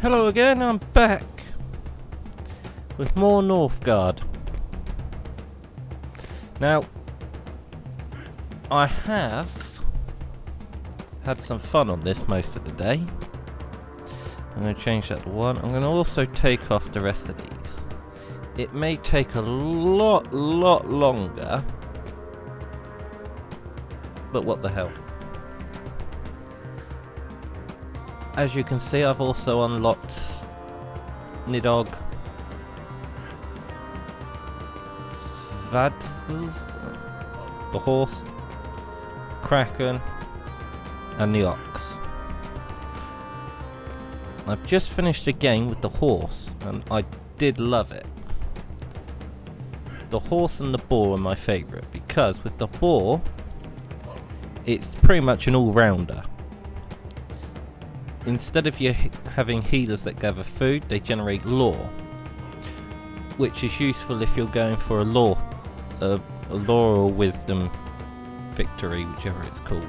Hello again, I'm back with more Northgard. Now, I have had some fun on this most of the day. I'm going to change that to 1. I'm going to also take off the rest of these. It may take a lot longer, but what the hell. As you can see, I've also unlocked Nidhogg, Svadvils, the horse, Kraken, and the ox. I've just finished a game with the horse, and I did love it. The horse and the boar are my favourite, because with the boar, it's pretty much an all-rounder. Instead of you having healers that gather food, they generate lore, which is useful if you're going for a lore or wisdom victory, whichever it's called.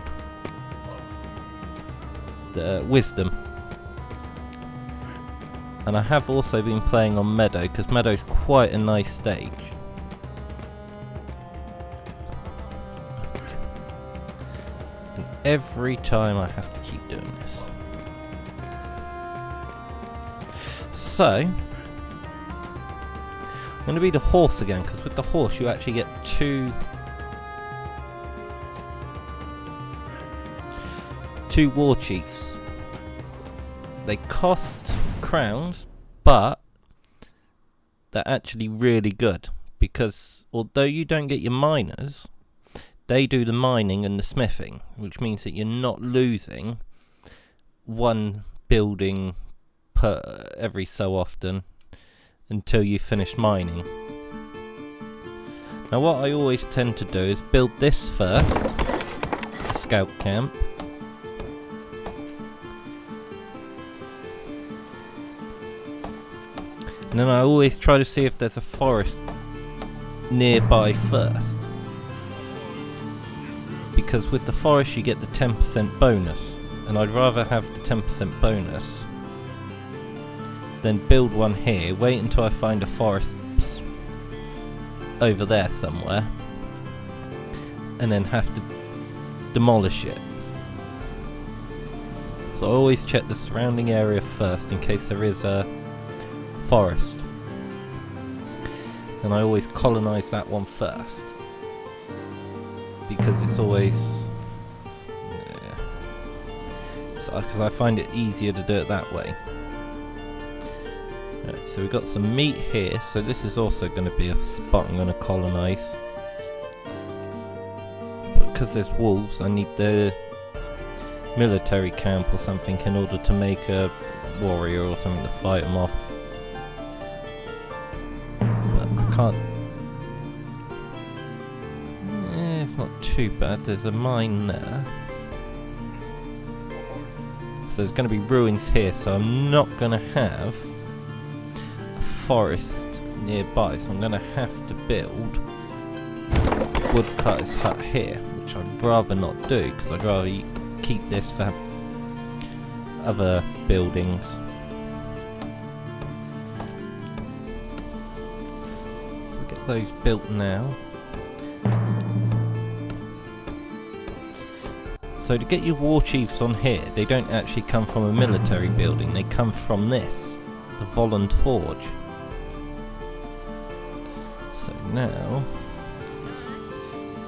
The wisdom. And I have also been playing on Meadow, because Meadow's quite a nice stage. And every time I have to keep doing this. So, I'm going to be the horse again, because with the horse you actually get two war chiefs. They cost crowns, but they're actually really good, because although you don't get your miners, they do the mining and the smithing, which means that you're not losing one building per every so often until you finish mining. Now what I always tend to do is build this first, the scout camp, and then I always try to see if there's a forest nearby first, because with the forest you get the 10% bonus, and I'd rather have the 10% bonus then build one here, wait until I find a forest over there somewhere, and then have to demolish it. So I always check the surrounding area first in case there is a forest. And I always colonise that one first, because it's always... because I find it easier to do it that way. Right, so we've got some meat here, so this is also going to be a spot I'm going to colonise. But because there's wolves, I need the military camp or something in order to make a warrior or something to fight them off. But I can't... it's not too bad, there's a mine there. So there's going to be ruins here, so I'm not going to have forest nearby, so I'm going to have to build a woodcutter's hut here, which I'd rather not do, because I'd rather keep this for other buildings. So we'll get those built now. So to get your war chiefs on here, they don't actually come from a military building, they come from this, the Volund Forge. So now,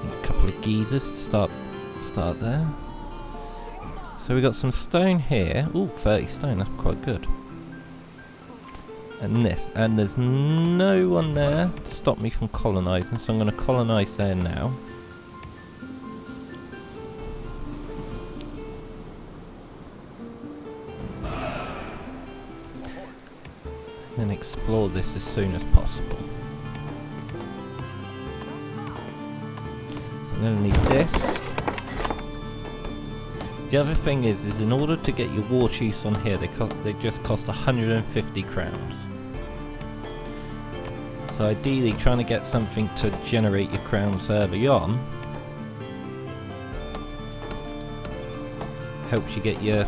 a couple of geezers to start there. So we got some stone here. Ooh, 30 stone, that's quite good. And this, and there's no one there to stop me from colonising, so I'm going to colonise there now. And explore this as soon as possible. I'm going to need this. The other thing is in order to get your war chiefs on here, they just cost 150 crowns. So ideally, trying to get something to generate your crowns early on helps you get your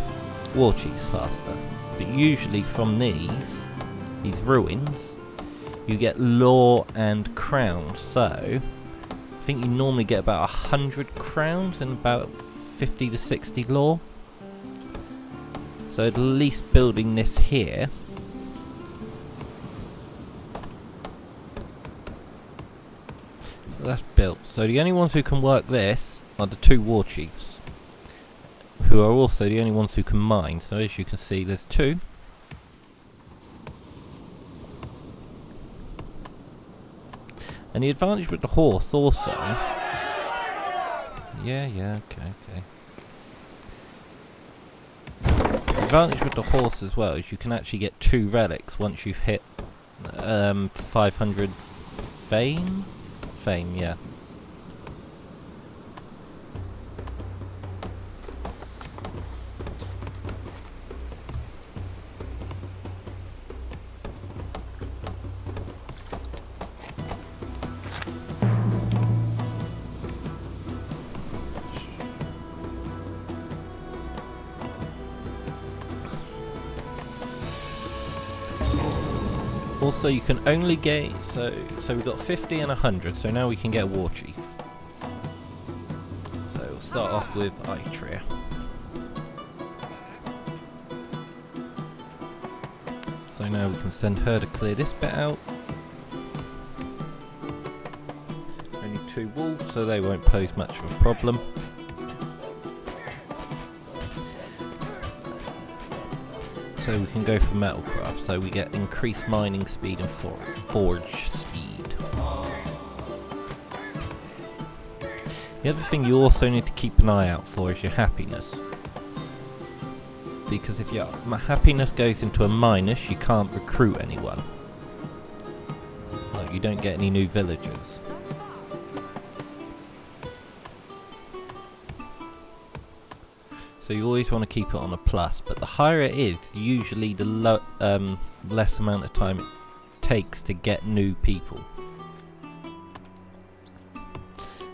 war chiefs faster. but usually from these ruins, you get lore and crowns. So I think you normally get about 100 crowns and about 50 to 60 lore. So at least building this here, so that's built. So the only ones who can work this are the 2 war chiefs, who are also the only ones who can mine. So as you can see, there's 2. And the advantage with the horse also... Yeah, okay. The advantage with the horse as well is you can actually get 2 relics once you've hit 500 fame? Fame, yeah. Also, you can only get so we've got 50 and 100. So now we can get a war chief. So we'll start off with Aitria. So now we can send her to clear this bit out. Only 2 wolves, so they won't pose much of a problem. So we can go for metalcraft, so we get increased mining speed and forge speed. The other thing you also need to keep an eye out for is your happiness. Because if your happiness goes into a minus, you can't recruit anyone. Like, you don't get any new villagers. So you always want to keep it on a plus, but the higher it is, usually the less amount of time it takes to get new people.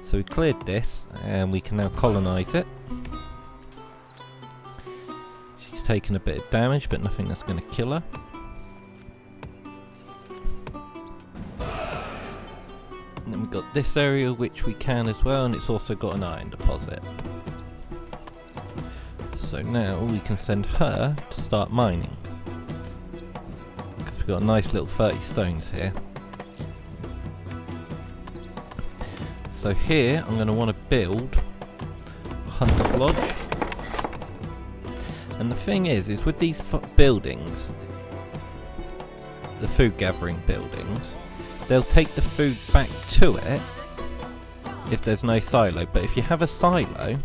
So we cleared this, and we can now colonise it. She's taken a bit of damage, but nothing that's going to kill her. And then we've got this area, which we can as well, and it's also got an iron deposit. So now we can send her to start mining, because we've got a nice little 30 stones here. So here I'm going to want to build a hunter's lodge. And the thing is with these buildings, the food gathering buildings, they'll take the food back to it if there's no silo, but if you have a silo,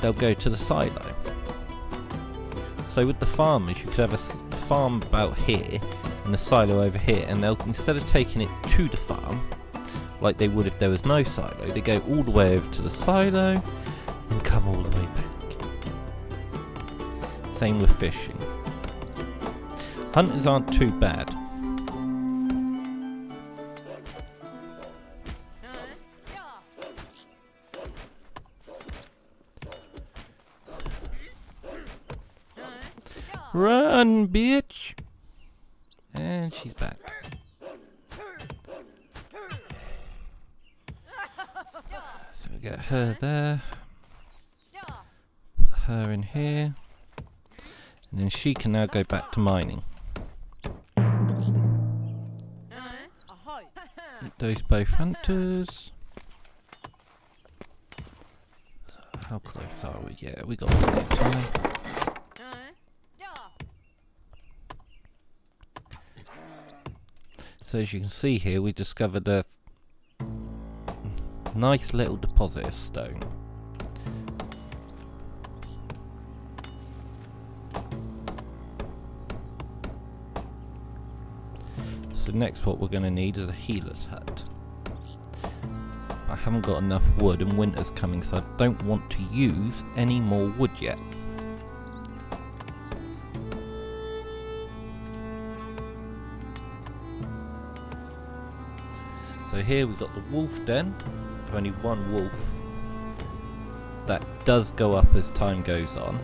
they'll go to the silo. So with the farmers, you could have a farm about here and a silo over here, and they'll, instead of taking it to the farm like they would if there was no silo, they go all the way over to the silo and come all the way back. Same with fishing. Hunters aren't too bad. Run, bitch! And she's back. So we get her there. Put her in here. And then she can now go back to mining. Get those both hunters. So how close are we? Yeah, we got plenty of time. So as you can see here, we discovered a nice little deposit of stone. So next what we're going to need is a healer's hut. I haven't got enough wood and winter's coming, so I don't want to use any more wood yet. So here we've got the wolf den, only 1 wolf. That does go up as time goes on.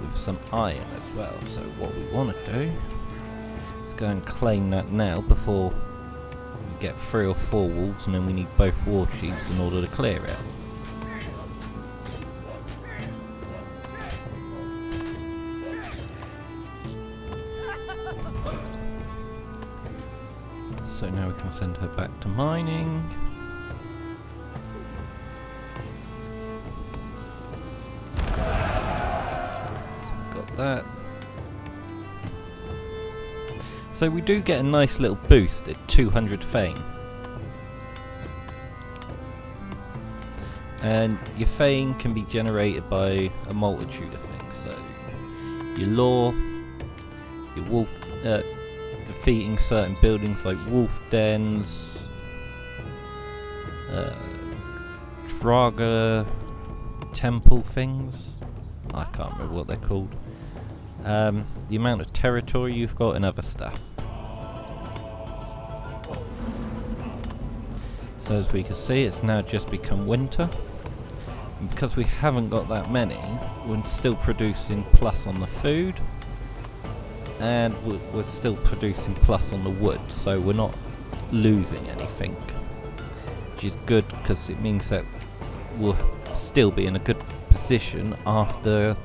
with some iron as well. So what we want to do is go and claim that now before we get 3 or 4 wolves, and then we need both war chiefs in order to clear it. So now we can send her back to mining. That. So we do get a nice little boost at 200 fame, and your fame can be generated by a multitude of things. So your lore, your wolf, defeating certain buildings like wolf dens, Draga temple things. I can't remember what they're called. The amount of territory you've got and other stuff. So as we can see, it's now just become winter, and because we haven't got that many, we're still producing plus on the food, and we're still producing plus on the wood, so we're not losing anything, which is good because it means that we'll still be in a good position after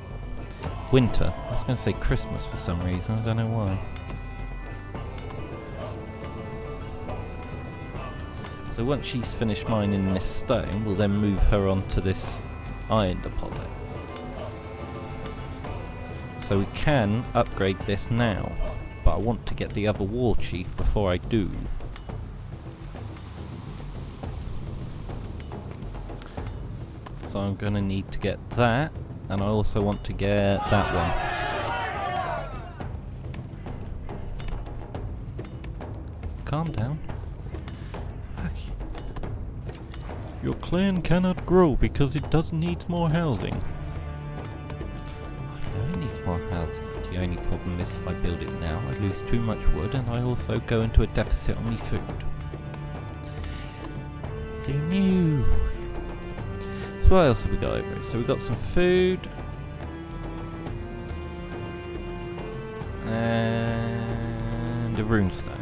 winter. I was going to say Christmas for some reason, I don't know why. So once she's finished mining this stone, we'll then move her onto this iron deposit. So we can upgrade this now, but I want to get the other war chief before I do. So I'm going to need to get that, and I also want to get that one. Calm down. Okay. Your clan cannot grow because it does need more housing. I know it needs more housing. The only problem is if I build it now, I lose too much wood, and I also go into a deficit on my food. So new. So what else have we got over here? So we've got some food. And a runestone.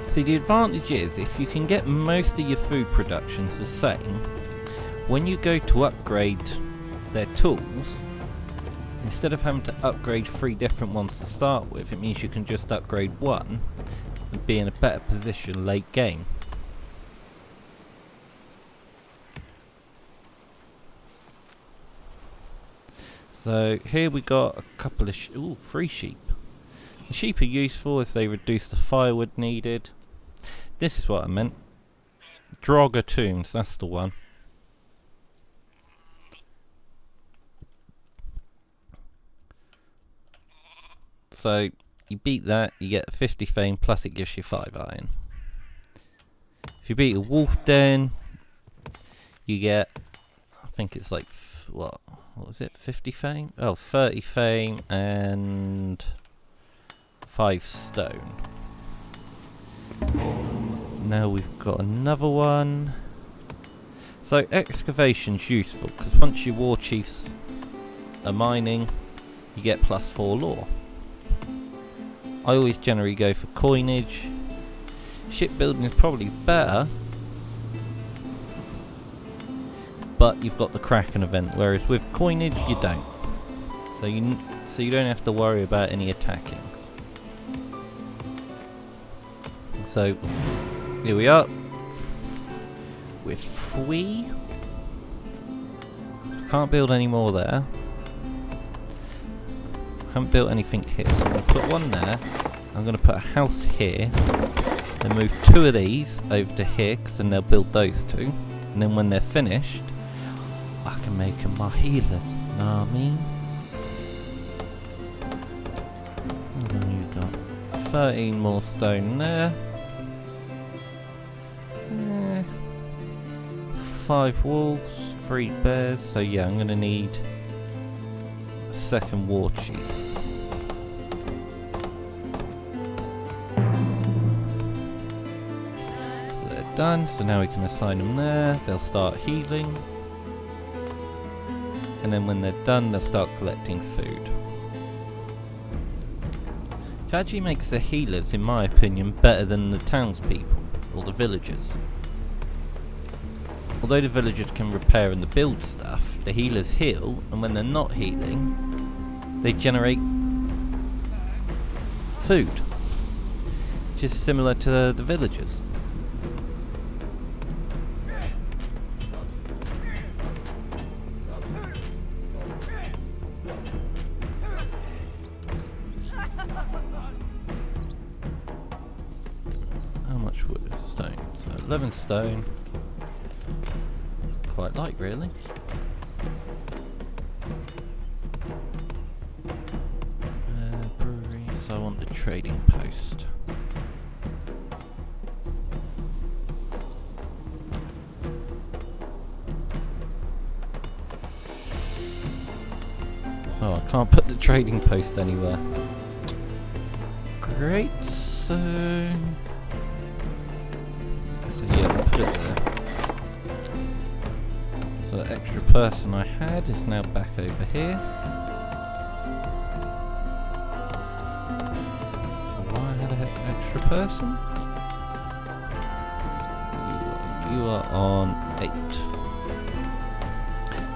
See, the advantage is if you can get most of your food productions the same, when you go to upgrade their tools, instead of having to upgrade 3 different ones to start with, it means you can just upgrade one and be in a better position late game. So here we got a couple of 3 sheep. The sheep are useful as they reduce the firewood needed. This is what I meant. Draga tombs, that's the one. So you beat that, you get 50 fame, plus it gives you 5 iron. If you beat a wolf den, you get, I think it's like, what was it, 50 fame? Oh, 30 fame and 5 stone. Now we've got another one. So excavation's useful, because once your war chiefs are mining, you get plus 4 lore. I always generally go for coinage. Shipbuilding is probably better, but you've got the Kraken event, whereas with coinage you don't. So you don't have to worry about any attacking. So here we are with 3. Can't build any more there. Haven't built anything here, so I'm going to put one there. I'm going to put a house here. Then move 2 of these over to here, because then they'll build those 2. And then when they're finished, I can make them my healers. Know what I mean? And then you've got 13 more stone there. 5 wolves, 3 bears. So yeah, I'm going to need a second war chief. So they're done. So now we can assign them there. They'll start healing. And then when they're done, they'll start collecting food. Which actually makes the healers, in my opinion, better than the townspeople, or the villagers. Although the villagers can repair and build stuff, the healers heal, and when they're not healing, they generate food. Which is similar to the villagers. How much wood? Stone. So 11 stone. Quite light, really. Brewery. So I want the trading post. Oh, I can't put the trading post anywhere. Great, so yeah, I'll put it there. So the extra person I had is now back over here. Why I had an extra person? You are on 8.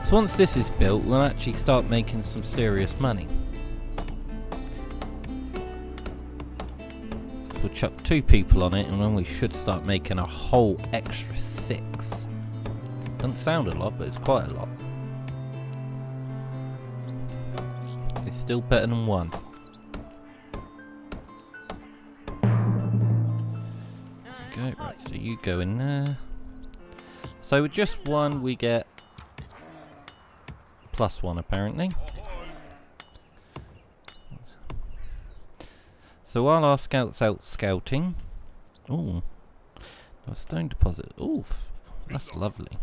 So once this is built, we'll actually start making some serious money. We'll chuck 2 people on it, and then we should start making a whole extra 6. Doesn't sound a lot, but it's quite a lot. It's still better than 1. Okay, right, so you go in there. So with just 1, we get +1 apparently. So while our scout's out scouting, ooh, a stone deposit. Ooh, that's lovely.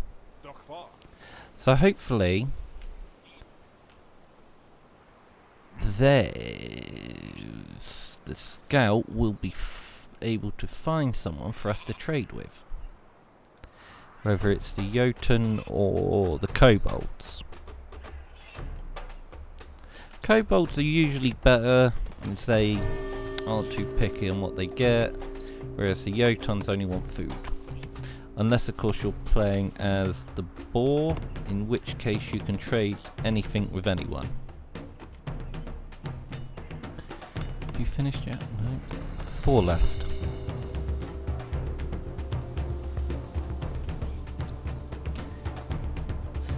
So hopefully, the scout will be able to find someone for us to trade with, whether it's the Jotun or the kobolds. Kobolds are usually better, as they aren't too picky on what they get, whereas the Jotuns only want food. Unless of course you're playing as the boar, in which case you can trade anything with anyone. Have you finished yet? No. 4 left.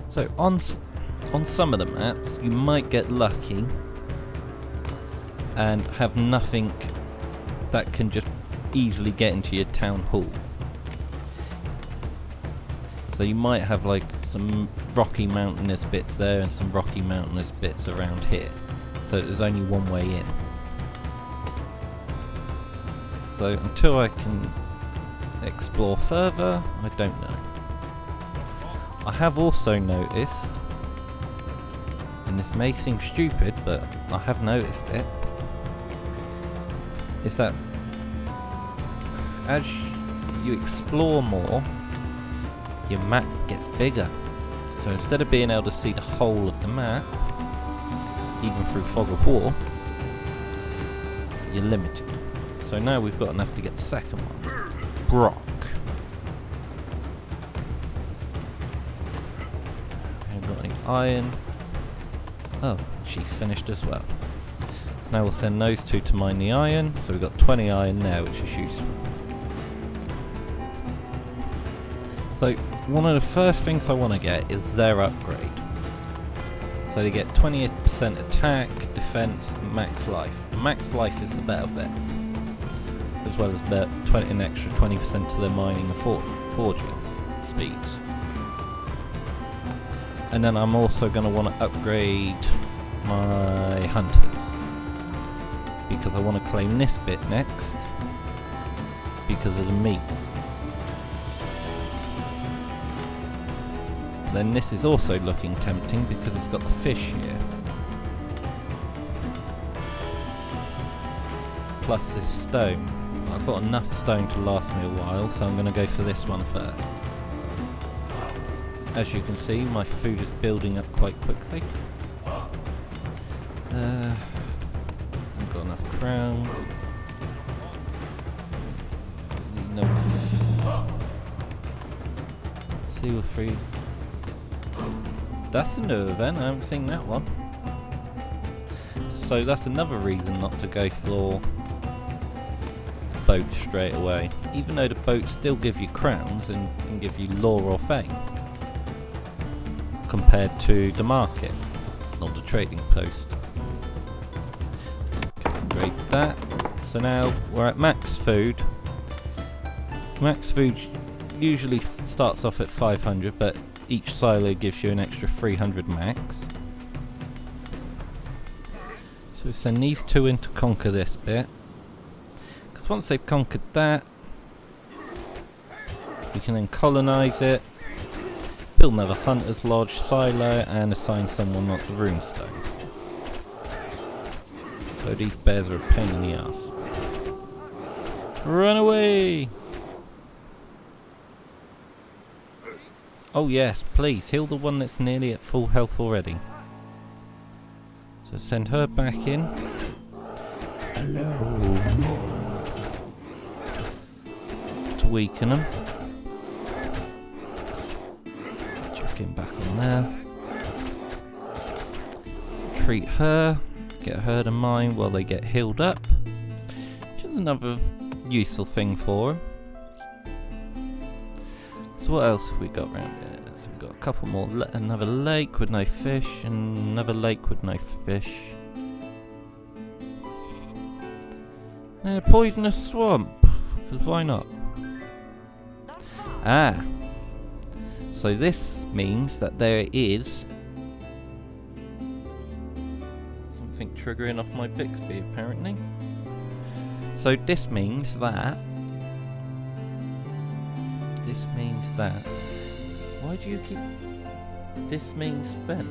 So on some of the maps you might get lucky and have nothing that can just easily get into your town hall. So you might have like some rocky mountainous bits there and some rocky mountainous bits around here. So there's only one way in. So until I can explore further, I don't know. I have also noticed, and this may seem stupid, but I have noticed it, is that as you explore more, your map gets bigger. So instead of being able to see the whole of the map, even through Fog of War, you're limited. So now we've got enough to get the second one. Brock. Haven't got any iron. Oh, she's finished as well. So now we'll send those 2 to mine the iron. So we've got 20 iron now, which is useful. So one of the first things I want to get is their upgrade. So they get 20% attack, defense, and max life. Max life is the better bit, as well as an extra 20% to their mining and forging speeds. And then I'm also going to want to upgrade my hunters, because I want to claim this bit next because of the meat. Then this is also looking tempting because it's got the fish here. Plus this stone. I've got enough stone to last me a while, so I'm going to go for this one first. as you can see, my food is building up quite quickly. I've got enough crowns. No. 2 or 3. That's a new event, I haven't seen that one. So that's another reason not to go for the boat straight away. Even though the boats still give you crowns and can give you lore or fame. Compared to the market, not the trading post. Okay, great that. So now we're at max food. Max food usually starts off at 500, but each silo gives you an extra 300 max. So send these 2 in to conquer this bit. Because once they've conquered that, we can then colonise it, build another hunter's lodge, silo, and assign someone onto runestone. So these bears are a pain in the ass. Run away! Oh yes, please, heal the one that's nearly at full health already. So send her back in. Hello. To weaken them. Chuck him back on there. Treat her. Get her to mine while they get healed up. Which is another useful thing for them. So what else have we got around here? So we've got a couple more. Another lake with no fish, and another lake with no fish. And a poisonous swamp, because why not? Ah. So this means that there is something triggering off my Bixby apparently. So this means that why do you keep this means spent?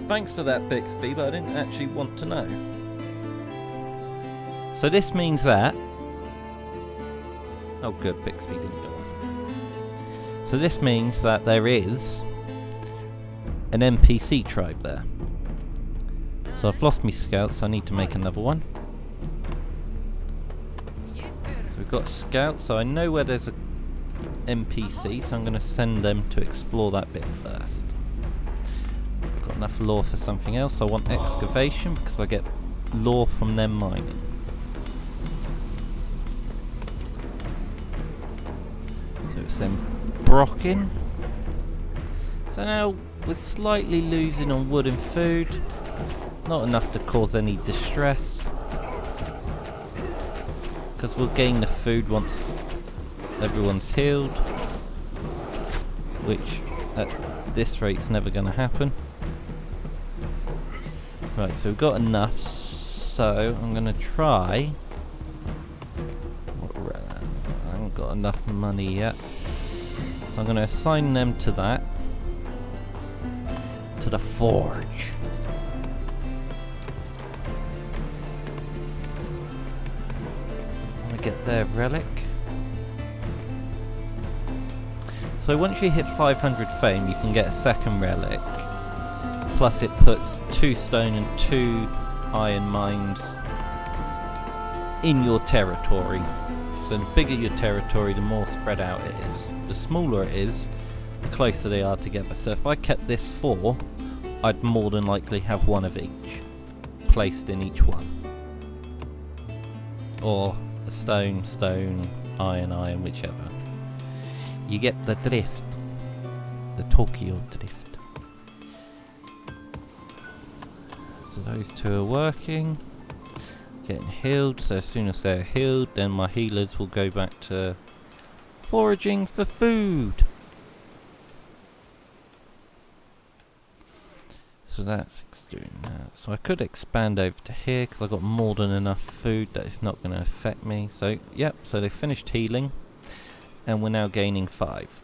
Thanks for that, Bixby, but I didn't actually want to know. So this means that oh good, Bixby didn't go off. So this means that there is an NPC tribe there. So I've lost my scouts, I need to make another one. So we've got scouts, so I know where there's an NPC, so I'm going to send them to explore that bit first. Got enough lore for something else. I want excavation because I get lore from them mining. So it's them Brocking. So now we're slightly losing on wood and food. Not enough to cause any distress. Because we'll gain the food once everyone's healed. Which at this rate's never going to happen. Right, so we've got enough. So I'm going to try. I haven't got enough money yet. So I'm going to assign them to that. To the forge. I want to get their relic. So once you hit 500 fame, you can get a second relic. Plus it puts 2 stone and 2 iron mines in your territory. So the bigger your territory, the more spread out it is. The smaller it is, the closer they are together. So if I kept this 4, I'd more than likely have 1 of each placed in each one. Or a stone, stone, iron, iron, whichever. You get the drift. The Tokyo drift. So those 2 are working. Getting healed, so as soon as they're healed, then my healers will go back to foraging for food. So that's doing that. So I could expand over to here because I've got more than enough food that it's not going to affect me. So yep, so they finished healing and we're now gaining 5.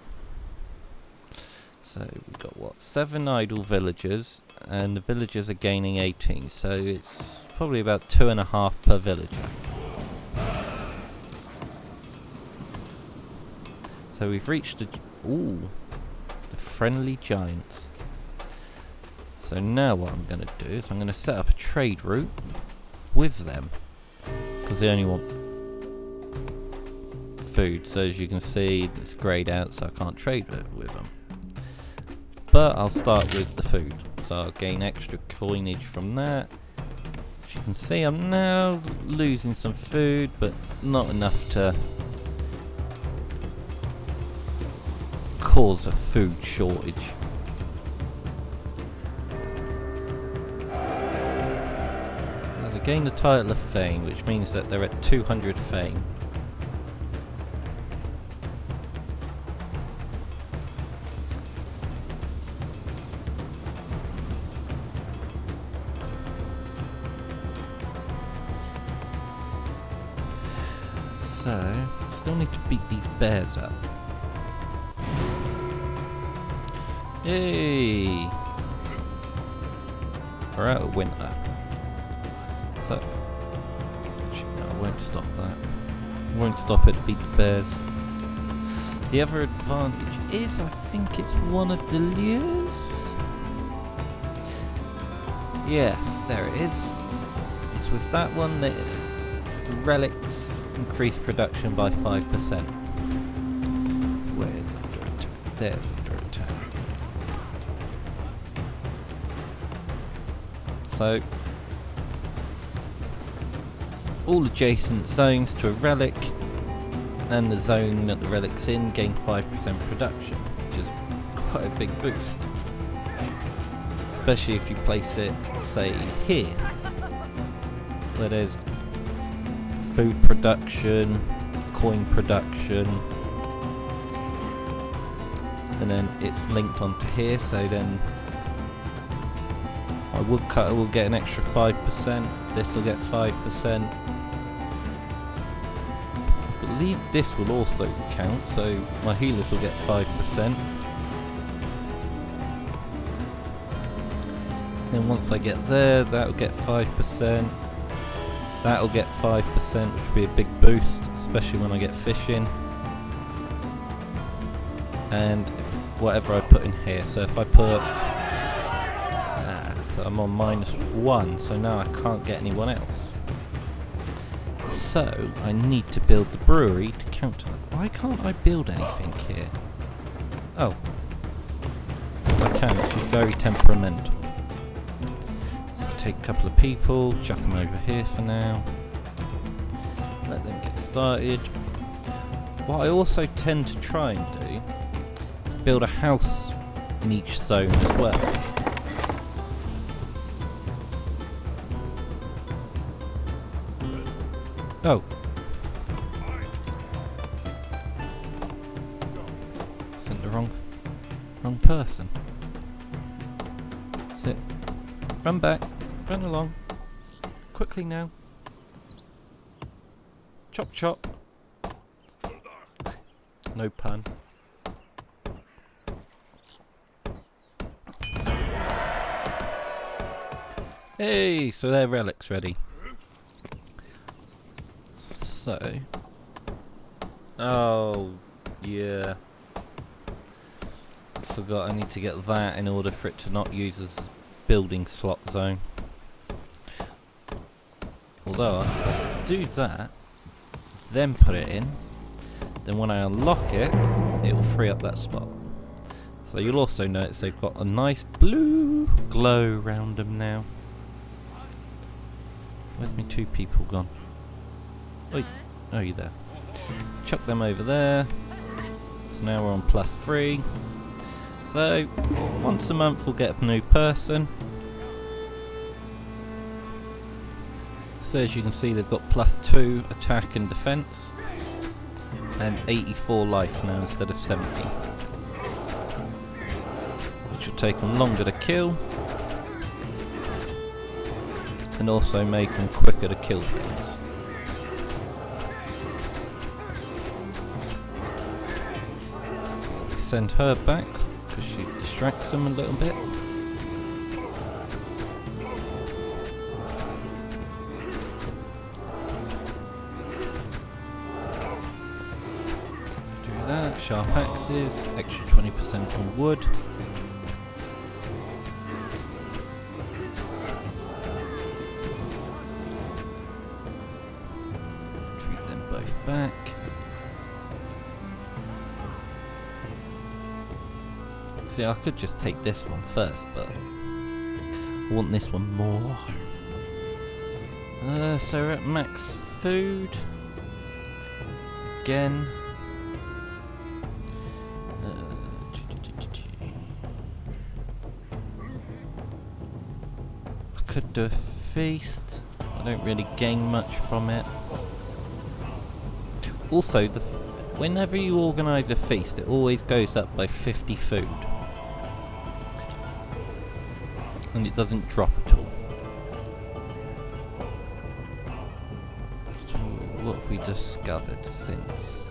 So we've got what, 7 idle villagers, and the villagers are gaining 18, so it's probably about 2.5 per villager. So we've reached the friendly giants. So now what I'm going to do is I'm going to set up a trade route with them, because they only want food. So as you can see, it's greyed out, so I can't trade with them. But I'll start with the food, so I'll gain extra coinage from that. As you can see, I'm now losing some food, but not enough to cause a food shortage. Gain the title of Fame, which means that they're at 200 Fame. So, still need to beat these bears up. Yay! We're out of winter. So, actually, no, I won't stop that. I won't stop it to beat the bears. The other advantage is, I think it's one of the lures. Yes, there it is. It's with that one that relics increase production by 5%. Where's under attack? There's under attack. So, all adjacent zones to a relic and the zone that the relic's in gain 5% production, which is quite a big boost. Especially if you place it, say, here, where there's food production, coin production, and then it's linked onto here, so then my woodcutter will get an extra 5%, this will get 5%. I believe this will also count, so my healers will get 5%. Then once I get there, that will get 5%. That will get 5%, which will be a big boost, especially when I get fishing. And if whatever I put in here, so if I put... so I'm on -1, so now I can't get anyone else. So I need to build the brewery to counter that. Why can't I build anything here? Oh. I can, which is very temperamental. So take a couple of people, chuck them over here for now. Let them get started. What I also tend to try and do is build a house in each zone as well. Oh. Sent the wrong person. That's it. Run back. Run along. Quickly now. Chop chop. No pun. Hey, so their relic's ready. So, oh yeah, I forgot I need to get that in order for it to not use as building slot zone. Although I do that, then put it in, then when I unlock it, it will free up that spot. So you'll also notice they've got a nice blue glow around them now. Where's my 2 people gone? Wait, oh, you there. Chuck them over there. So now we're on +3. So, once a month we'll get a new person. So as you can see, they've got +2 attack and defense. And 84 life now instead of 70. Which will take them longer to kill. And also make them quicker to kill things. Send her back. because she distracts them a little bit. Do that. Sharp axes, extra 20% on wood. Treat them both back. See, I could just take this one first, but I want this one more. So we're at max food. Again. I could do a feast. I don't really gain much from it. Also, whenever you organise a feast, it always goes up by 50 food. And it doesn't drop at all. So what have we discovered since?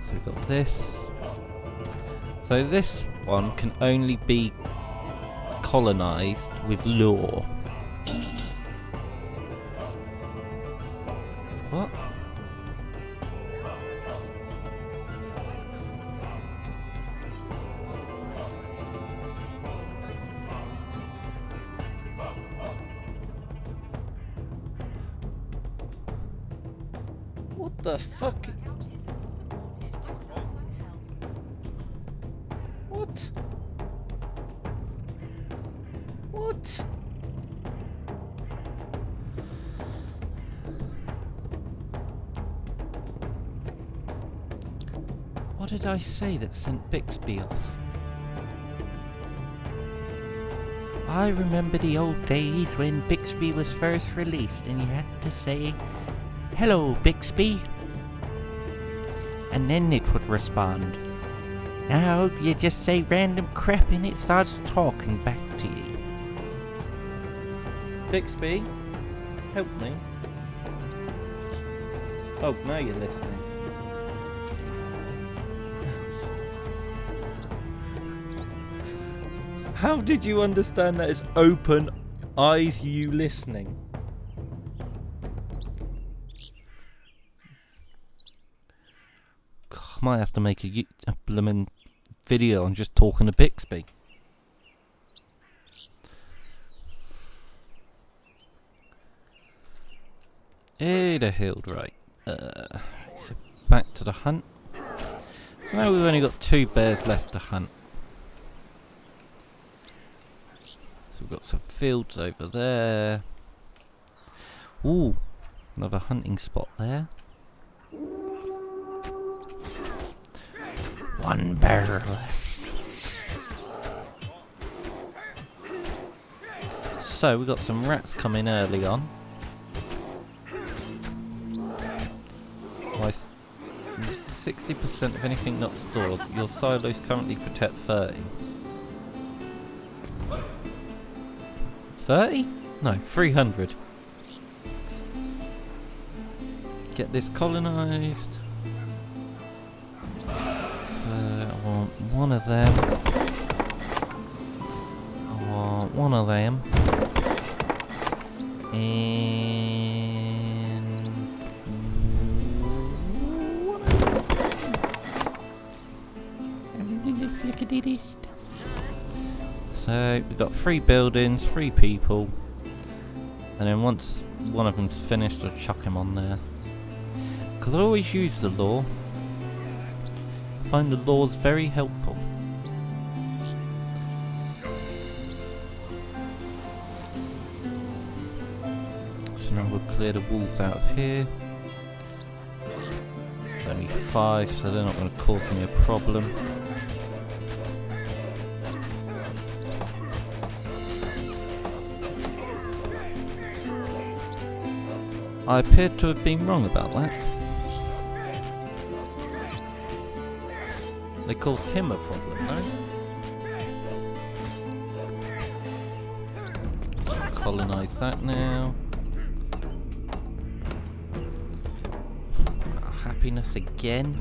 So we've got this. So this one can only be colonised with lore. What? What the fuck? What? What? What did I say that sent Bixby off? I remember the old days when Bixby was first released and you had to say, "Hello, Bixby," and then it would respond. Now you just say random crap and it starts talking back to you. Bixby, help me. Oh, now you're listening. How did you understand that as open eyes you listening? I might have to make a blooming video on just talking to Bixby. Hey, the hill, right. So back to the hunt. So now we've only got 2 bears left to hunt. So we've got some fields over there. Ooh, another hunting spot there. 1 bear left. So we got some rats coming early on. 60% of anything not stored. Your silos currently protect 30. 30? No, 300. Get this colonised. So I want 1 of them. I want 1 of them. And 1 of them. So we've got 3 buildings, 3 people, and then once one of them's finished, I'll chuck him on there. Because I always use the lore. I find the lore's very helpful. So now we'll clear the wolves out of here. It's only 5, so they're not going to cause me a problem. I appear to have been wrong about that. They caused him a problem, no? Colonise that now. Happiness again.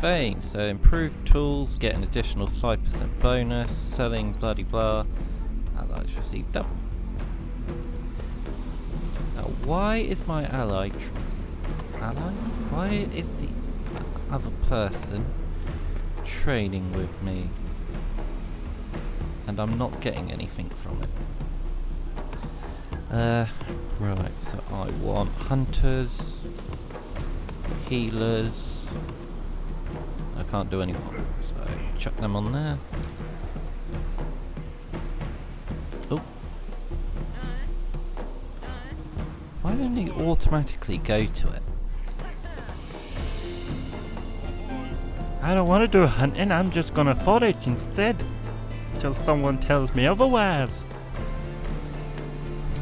Fane, so improved tools, get an additional 5% bonus, selling bloody blah, allies receive double. Now why is my ally? Why is the other person trading with me? And I'm not getting anything from it. Right, so I want hunters, healers. I can't do any more, so chuck them on there. Oh. Why don't they automatically go to it? I don't want to do hunting, I'm just gonna forage instead. Till someone tells me otherwise.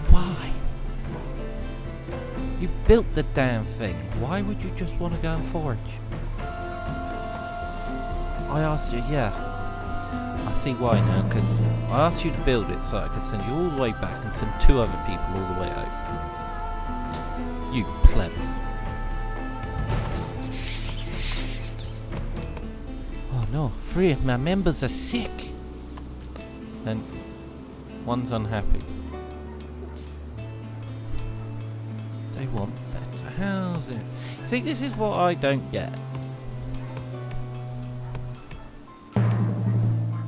Why? You built the damn thing. Why would you just want to go and forage? I asked you, yeah. I see why now, because I asked you to build it so I could send you all the way back and send 2 other people all the way over. You pleb. Oh no, 3 of my members are sick. And one's unhappy. They want better housing. See, this is what I don't get.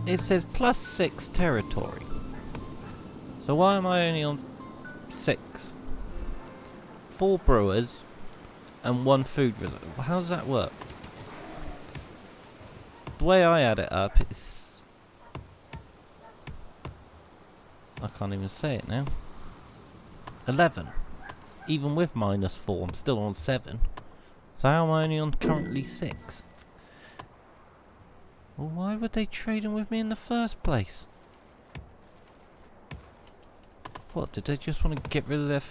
It says +6 territory. So why am I only on 6? 4 brewers and 1 food reserve. How does that work? The way I add it up is... I can't even say it now. 11. Even with -4, I'm still on 7. So how am I only on currently 6? Well, why were they trading with me in the first place? What, did they just want to get rid of their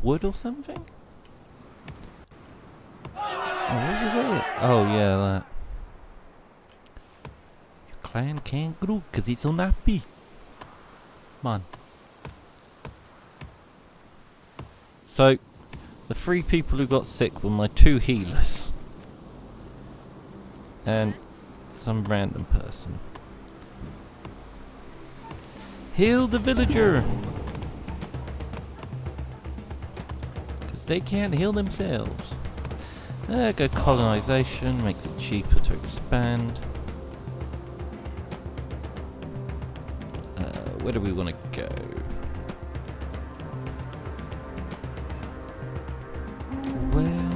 wood or something? Oh, what was it? Oh yeah, that. Your clan can't grow because it's unhappy. Come on. So, the 3 people who got sick were my 2 healers. And some random person. Heal the villager! Because they can't heal themselves. There go colonization, makes it cheaper to expand. Where do we want to go? Where?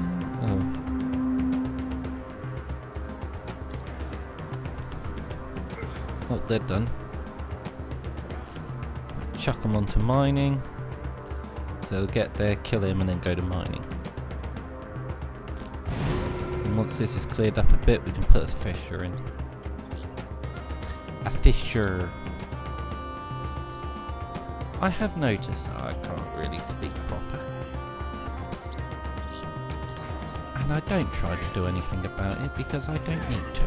Oh, they're done. Chuck them onto mining. So they'll get there, kill him, and then go to mining. And once this is cleared up a bit, we can put a fisher in. A fisher. I have noticed that I can't really speak proper. And I don't try to do anything about it because I don't need to.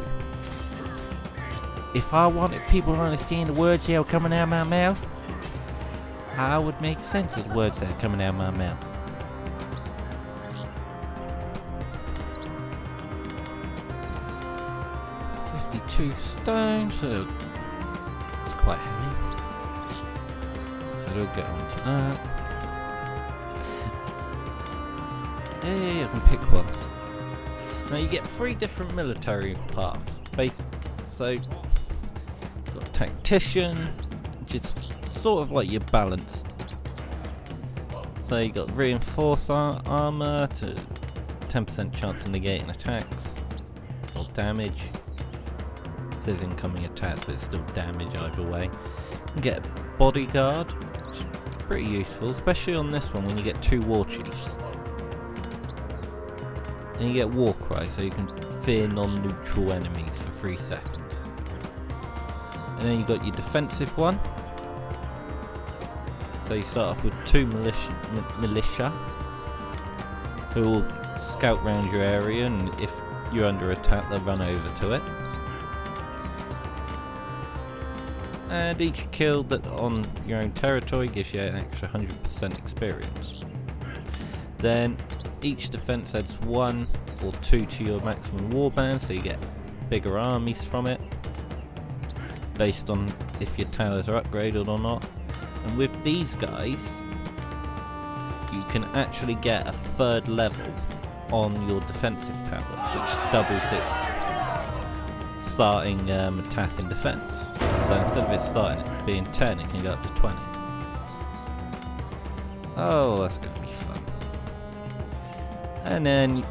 If I wanted people to understand the words that are coming out of my mouth, I would make sense of the words that are coming out of my mouth. $52 stone, so it's quite heavy. So we'll get onto that. Hey, I can pick one. Now you get 3 different military paths. So, you've got tactician, which is sort of like you're balanced. So you got reinforced armor to 10% chance of negating attacks or damage. It says incoming attacks, but it's still damage either way. You can get a bodyguard, which is pretty useful, especially on this one when you get 2 war chiefs. And you get war cry, so you can fear non-neutral enemies for 3 seconds. And then you got your defensive one. So you start off with 2 militia who will scout around your area, and if you're under attack they'll run over to it. And each kill that on your own territory gives you an extra 100% experience. Then each defense adds 1 or 2 to your maximum warband, so you get bigger armies from it, based on if your towers are upgraded or not. And with these guys, you can actually get a 3rd level on your defensive towers, which doubles its starting attack and defense. So instead of it starting at being 10, it can go up to 20. Oh, that's going to be fun. And then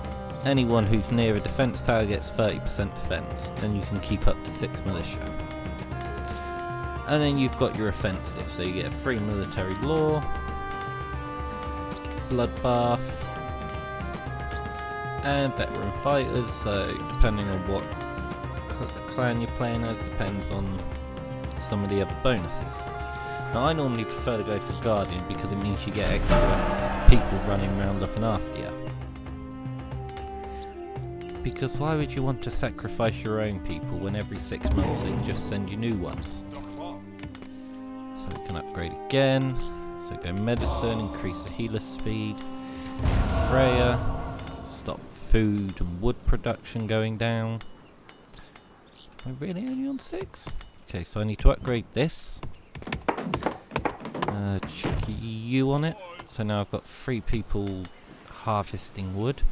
anyone who's near a defense tower gets 30% defense, and you can keep up to 6 militia. And then you've got your offensive, so you get a free military law, bloodbath, and veteran fighters, so depending on what clan you're playing as, depends on some of the other bonuses. Now I normally prefer to go for Guardian because it means you get extra people running around looking after you. Because why would you want to sacrifice your own people when every 6 months they just send you new ones? So we can upgrade again. So go medicine, increase the healer speed. Freya, stop food and wood production going down. Am I really only on 6? Okay, so I need to upgrade this. Check you on it. So now I've got 3 people harvesting wood.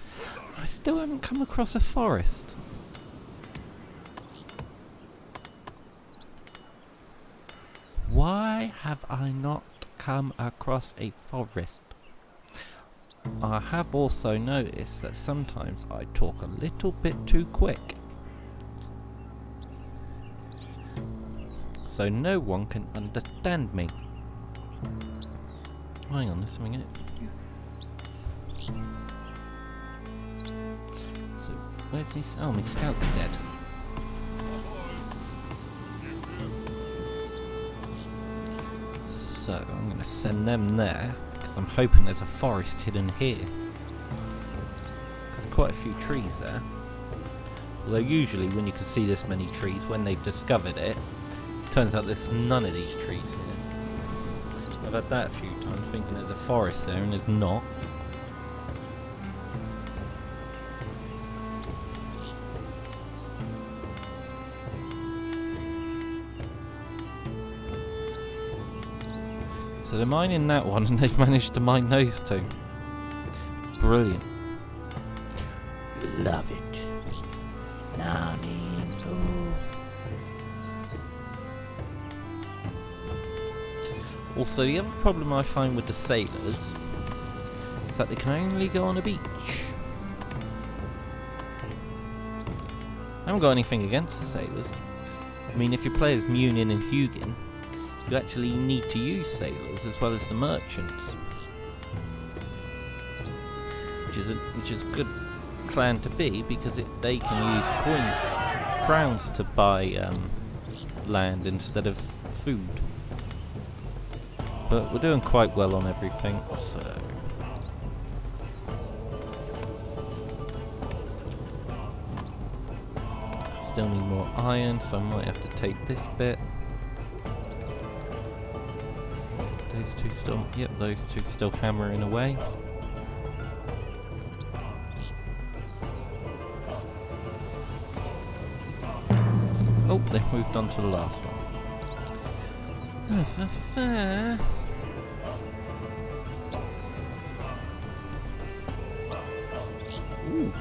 I still haven't come across a forest. Why have I not come across a forest? I have also noticed that sometimes I talk a little bit too quick, so no one can understand me. Hang on, there's something in it. So, where's me? Oh, my scout's dead. So, I'm going to send them there, because I'm hoping there's a forest hidden here. There's quite a few trees there. Although usually when you can see this many trees, when they've discovered it, turns out there's none of these trees here. I've had that a few times, thinking there's a forest there, and there's not. So they're mining that one, and they've managed to mine those 2. Brilliant. Love it. Nami fool. Also, the other problem I find with the sailors is that they can only go on a beach. I haven't got anything against the sailors. I mean, if you play as Munin and Hugin, you actually need to use sailors as well as the merchants, which is a good clan to be, because they can use crowns to buy land instead of food. But we're doing quite well on everything, so still need more iron, so I might have to take this bit. Those 2 still, yep, those 2 still hammering away. Oh, they've moved on to the last one. Ooh.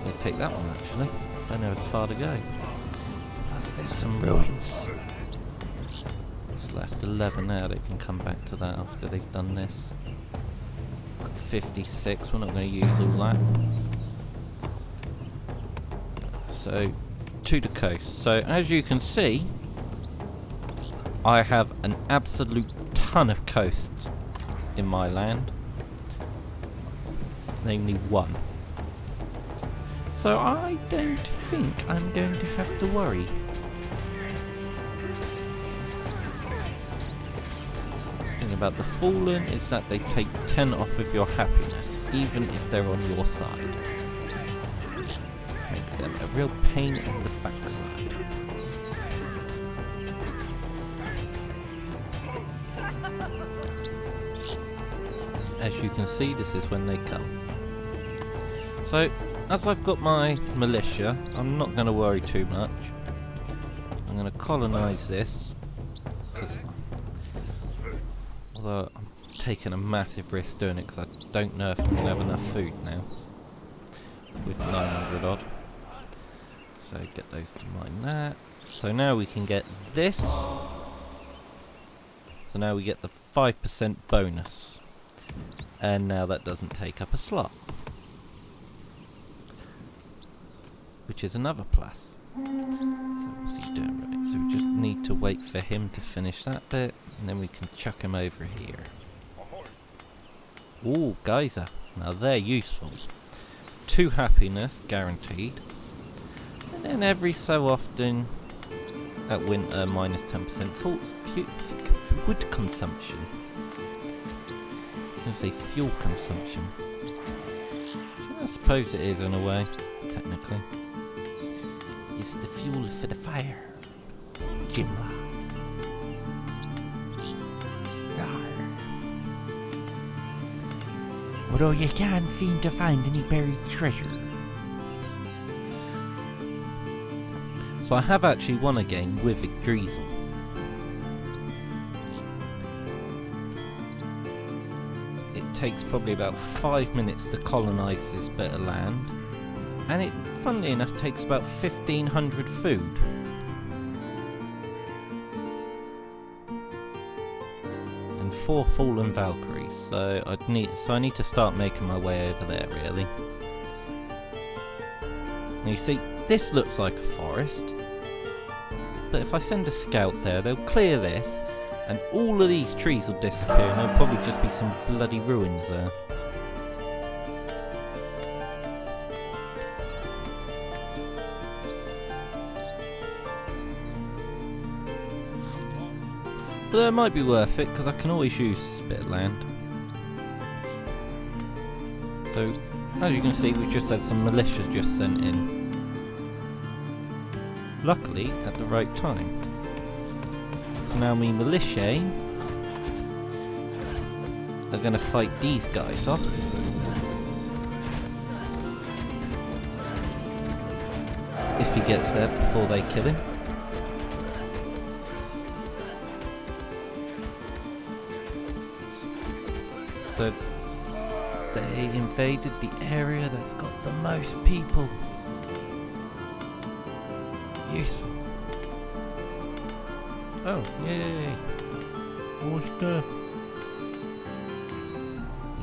I'll take that one actually. Don't know it's far to go. Plus there's some ruins. It's left 11 now, they can come back to that after they've done this. Got 56, we're not going to use all that. So, to the coast. So as you can see, I have an absolute ton of coasts in my land, namely 1. So I don't think I'm going to have to worry. The thing about the Fallen is that they take 10 off of your happiness, even if they're on your side. Makes them a real pain in the backside. As you can see, this is when they come. So, as I've got my militia, I'm not going to worry too much. I'm going to colonise this, because although I'm taking a massive risk doing it, because I don't know if I'm going to have enough food now, with 900 odd. So get those to mine that. So now we can get this. So now we get the 5% bonus. And now that doesn't take up a slot. Which is another plus. So what's he doing right? So we just need to wait for him to finish that bit. And then we can chuck him over here. Ooh, geyser. Now they're useful. 2 happiness guaranteed. And then every so often at winter minus 10% for wood consumption. I was going to say fuel consumption. I suppose it is in a way, technically. It's the fuel for the fire. Jimla. Although you can't seem to find any buried treasure. So I have actually won a game with Yggdrasil. It takes probably about 5 minutes to colonise this bit of land. And it, funnily enough, takes about 1,500 food. And 4 fallen Valkyries. So I need to start making my way over there, really. And you see, this looks like a forest. But if I send a scout there, they'll clear this, and all of these trees will disappear, and there'll probably just be some bloody ruins there. But it might be worth it, because I can always use this bit of land. So, as you can see, we've just had some militias just sent in. Luckily, at the right time. So now me militia are going to fight these guys off. If he gets there before they kill him. So they invaded the area that's got the most people. Useful. Oh, yay! What's the?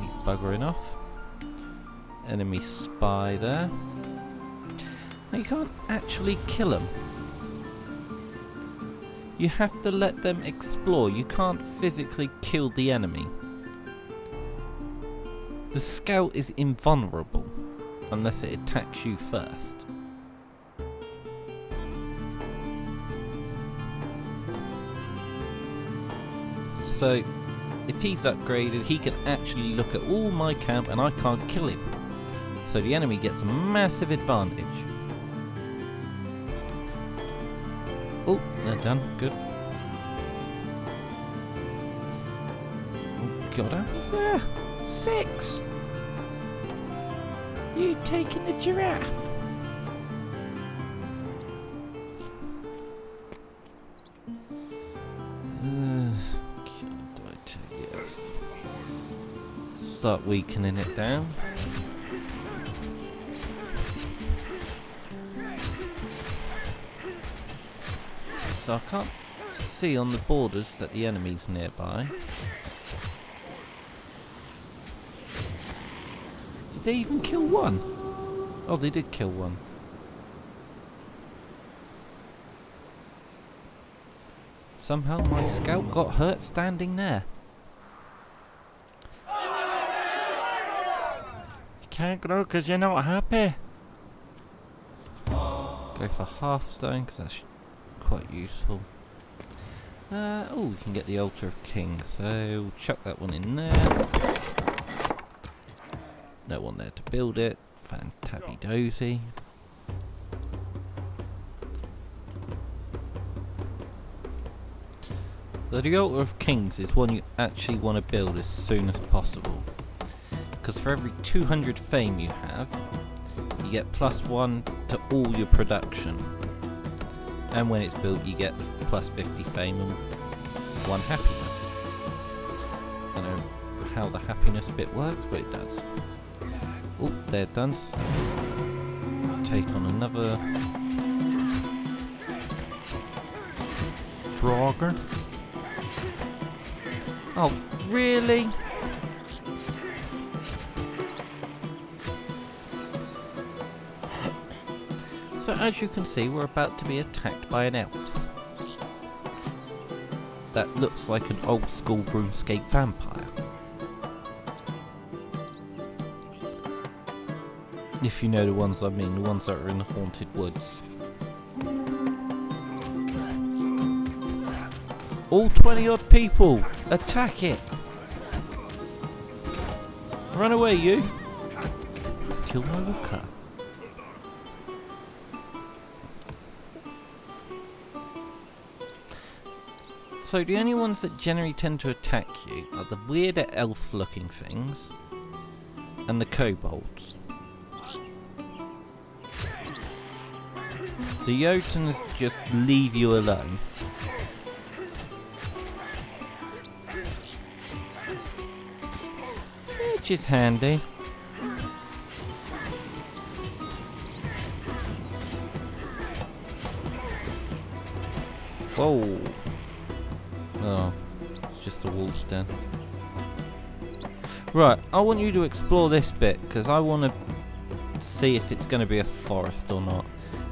He's buggering off. Enemy spy there. Now you can't actually kill them. You have to let them explore. You can't physically kill the enemy. The scout is invulnerable unless it attacks you first. So, if he's upgraded, he can actually look at all my camp and I can't kill him. So the enemy gets a massive advantage. Oh, they're done. Good. Oh God, how was there? 6! You taking the giraffe? Start weakening it down. So I can't see on the borders that the enemy's nearby. Did they even kill one? Oh, they did kill one. Somehow my scout got hurt standing there. Can't grow because you're not happy. Go for half stone because that's quite useful. Oh, we can get the Altar of Kings, so we'll chuck that one in there. No one there to build it. Fantabby-dozy. So the Altar of Kings is one you actually want to build as soon as possible. Because for every 200 fame you have, you get +1 to all your production. And when it's built, you get +50 fame and 1 happiness. I don't know how the happiness bit works, but it does. Oh, they're done. Take on another Draugr. Oh, really? So as you can see, we're about to be attacked by an elf. That looks like an old school RuneScape vampire. If you know the ones I mean, the ones that are in the haunted woods. All 20 odd people, attack it! Run away, you! Kill my walker. So the only ones that generally tend to attack you are the weirder elf looking things and the kobolds. The Jotuns just leave you alone. Which is handy. Whoa. Oh, it's just a wolf's den. Right, I want you to explore this bit because I want to see if it's going to be a forest or not.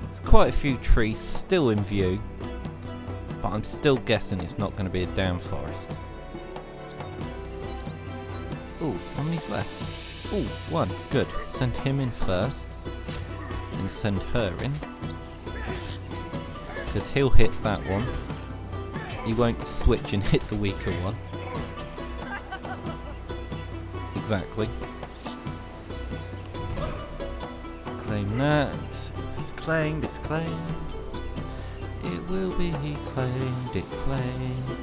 There's quite a few trees still in view, but I'm still guessing it's not going to be a damn forest. Ooh, Omni's left. Ooh, 1, good. Send him in first, and send her in, because he'll hit that one. He won't switch and hit the weaker one. Exactly. Claim that. It's claimed, it's claimed. It will be claimed, it claimed.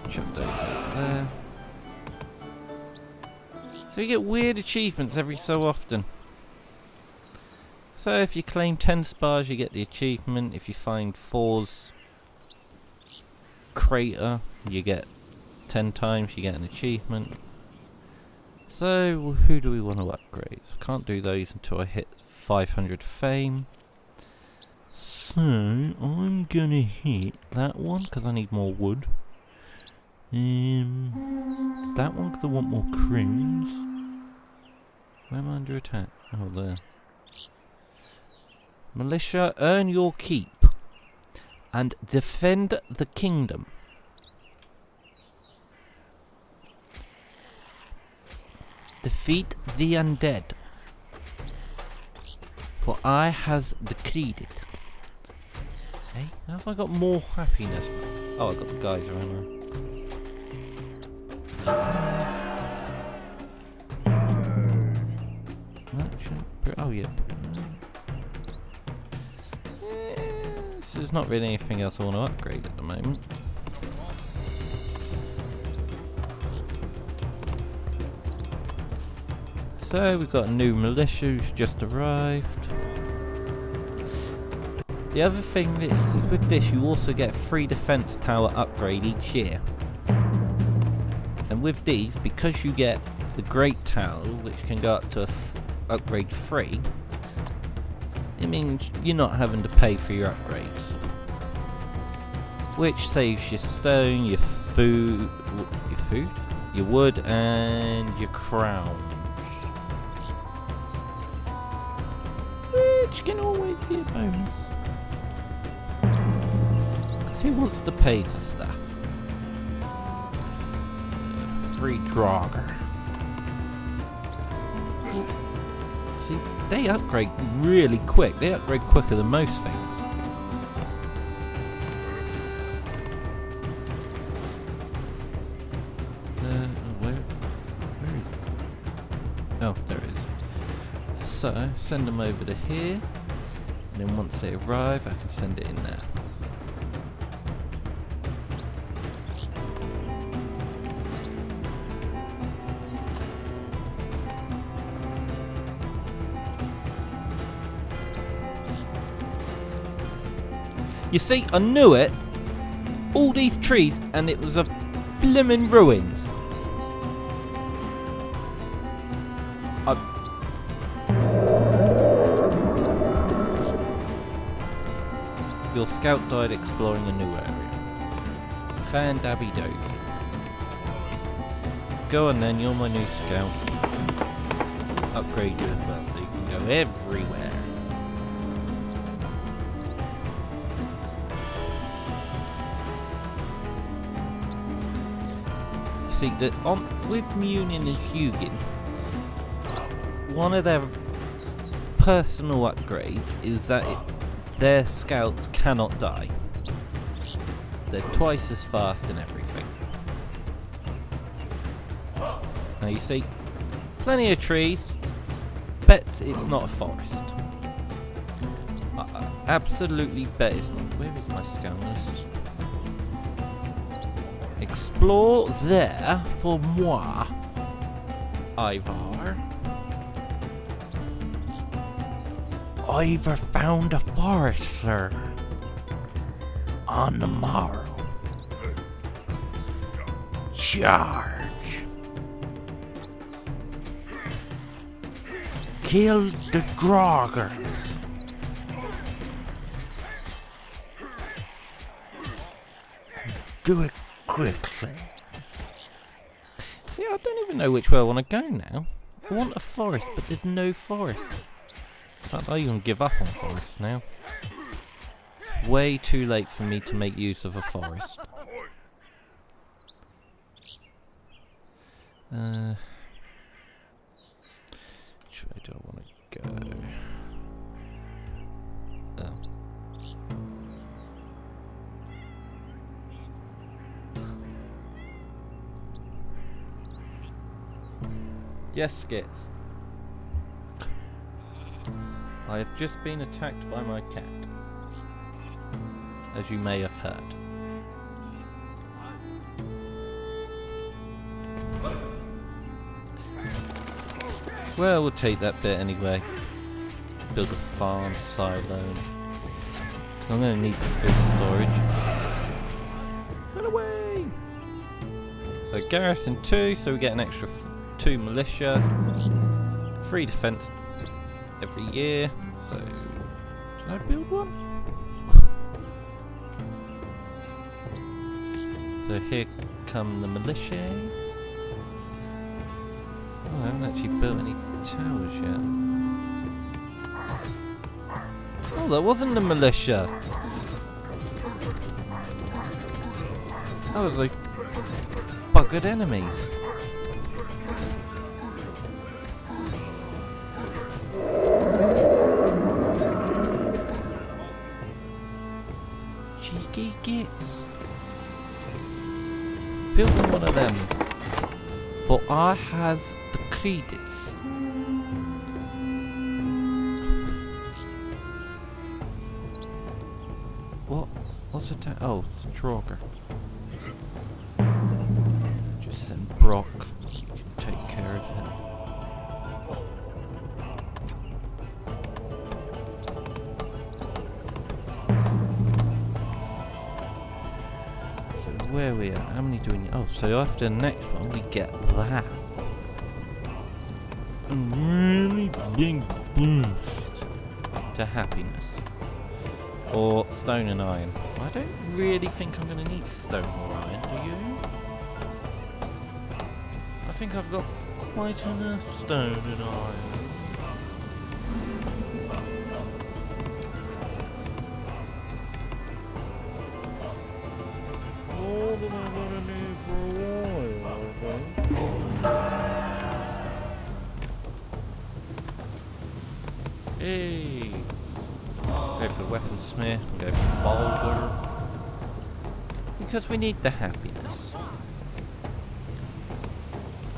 Chuck those over there. So you get weird achievements every so often. So if you claim 10 spars, you get the achievement. If you find 4's crater, you get 10 times, you get an achievement. So who do we want to upgrade? So I can't do those until I hit 500 fame. So I'm gonna hit that one because I need more wood. That one because I want more crowns. Where am I under attack? Oh, there. Militia, earn your keep and defend the kingdom. Defeat the undead, for I has decreed it. Hey, how have I got more happiness? Oh, I got the guys around there. Oh yeah. So there's not really anything else I want to upgrade at the moment. So we've got a new militia who's just arrived. The other thing is with this you also get a free defense tower upgrade each year. And with these, because you get the Great Tower, which can go up to upgrade 3, it means you're not having to pay for your upgrades. Which saves your stone, your food, your wood, and your crown. Which can always be a bonus. Because who wants to pay for stuff? Free Draugr. See, they upgrade really quick. They upgrade quicker than most things. Where is it? Oh, there it is. So, send them over to here. And then once they arrive, I can send it in there. You see, I knew it. All these trees, and it was a blimmin' ruins. Your scout died exploring a new area. Fan dabby dozy. Go on then, you're my new scout. Upgrade you as well so you can go everywhere. See that with Munin and Hugin, one of their personal upgrades is that their scouts cannot die. They're twice as fast in everything. Now you see, plenty of trees. Bet it's not a forest. I absolutely bet it's not. Where is my scout list? Explore there for moi, Ivar. Ivar found a forest, sir. On the morrow. Charge. Kill the Grogger. Do it quickly. See, I don't even know which way I want to go now. I want a forest, but there's no forest. In fact, I even give up on forests now. It's way too late for me to make use of a forest. Which way do I want to go? Yes, Skits. I have just been attacked by my cat, as you may have heard. Well, we'll take that bit anyway. Build a farm silo. Because I'm going to need the food storage. Run away! So garrison 2, so we get an extra 2 militia. 3 defense every year. So, did I build one? So here come the militia. Oh, I haven't actually built any towers yet. Oh, that wasn't the militia. That was like buggered enemies. Cheeky gits. Building one of them. For I has the credits. What? What's it? Oh, it's Draugr. Just send Brock. You can take care of him. So where we are? How many do we need? Oh, so after the next one we get that. A really big boost to happiness. Or stone and iron. I don't really think I'm going to need stone or iron, do you? I think I've got quite enough stone and iron. More than I'm going to need for a while, I think. Hey! Go for the weaponsmith, and go for Baldur. Because we need the happiness.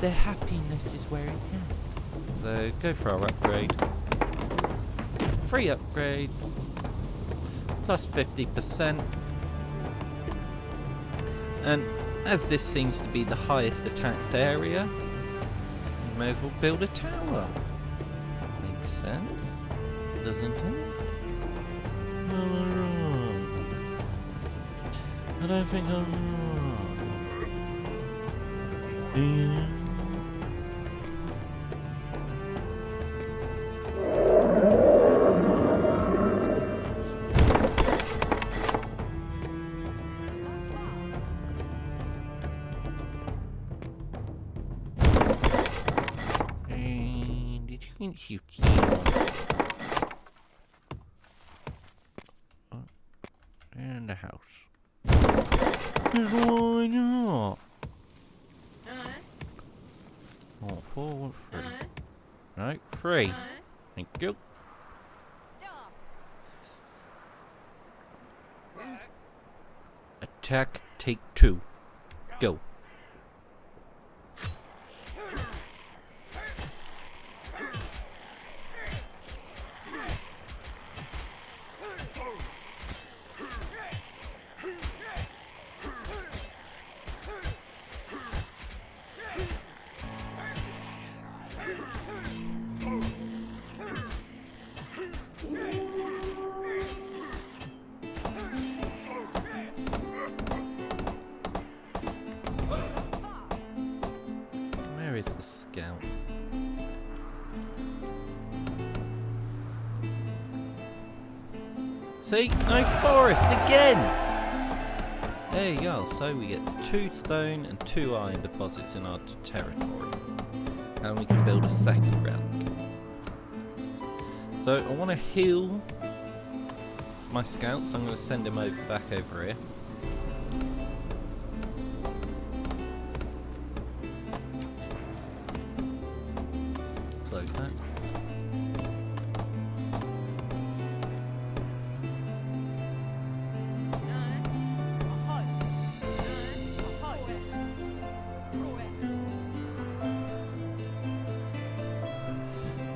The happiness is where it's at. So go for our upgrade. Free upgrade. Plus 50%. And as this seems to be the highest attacked area, you may as well build a tower. Makes sense, doesn't it? I don't think I'm... Did you think you can? In the house. Why not? Oh, 4, 3. No, 3. Thank you. Attack, take 2. Go. Where is the scout? See? No forest again! There you go. So we get 2 stone and 2 iron deposits in our territory. And we can build a second round. So I want to heal my scouts. I'm going to send him back over here. Close that.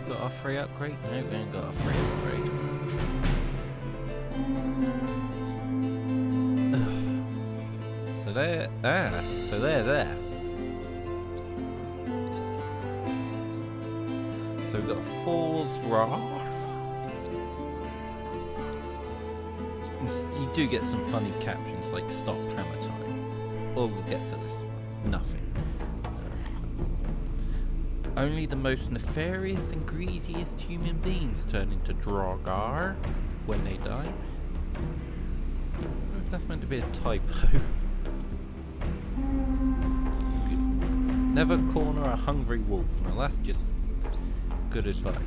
Got our free upgrade? No, we ain't got our free upgrade. So they're there. So we've got Four's Wrath. You do get some funny captions like stop hammer time. What we'll get for this? Nothing. Only the most nefarious and greediest human beings turn into Draugr when they die. I wonder if that's meant to be a typo. Never corner a hungry wolf. Now that's just good advice.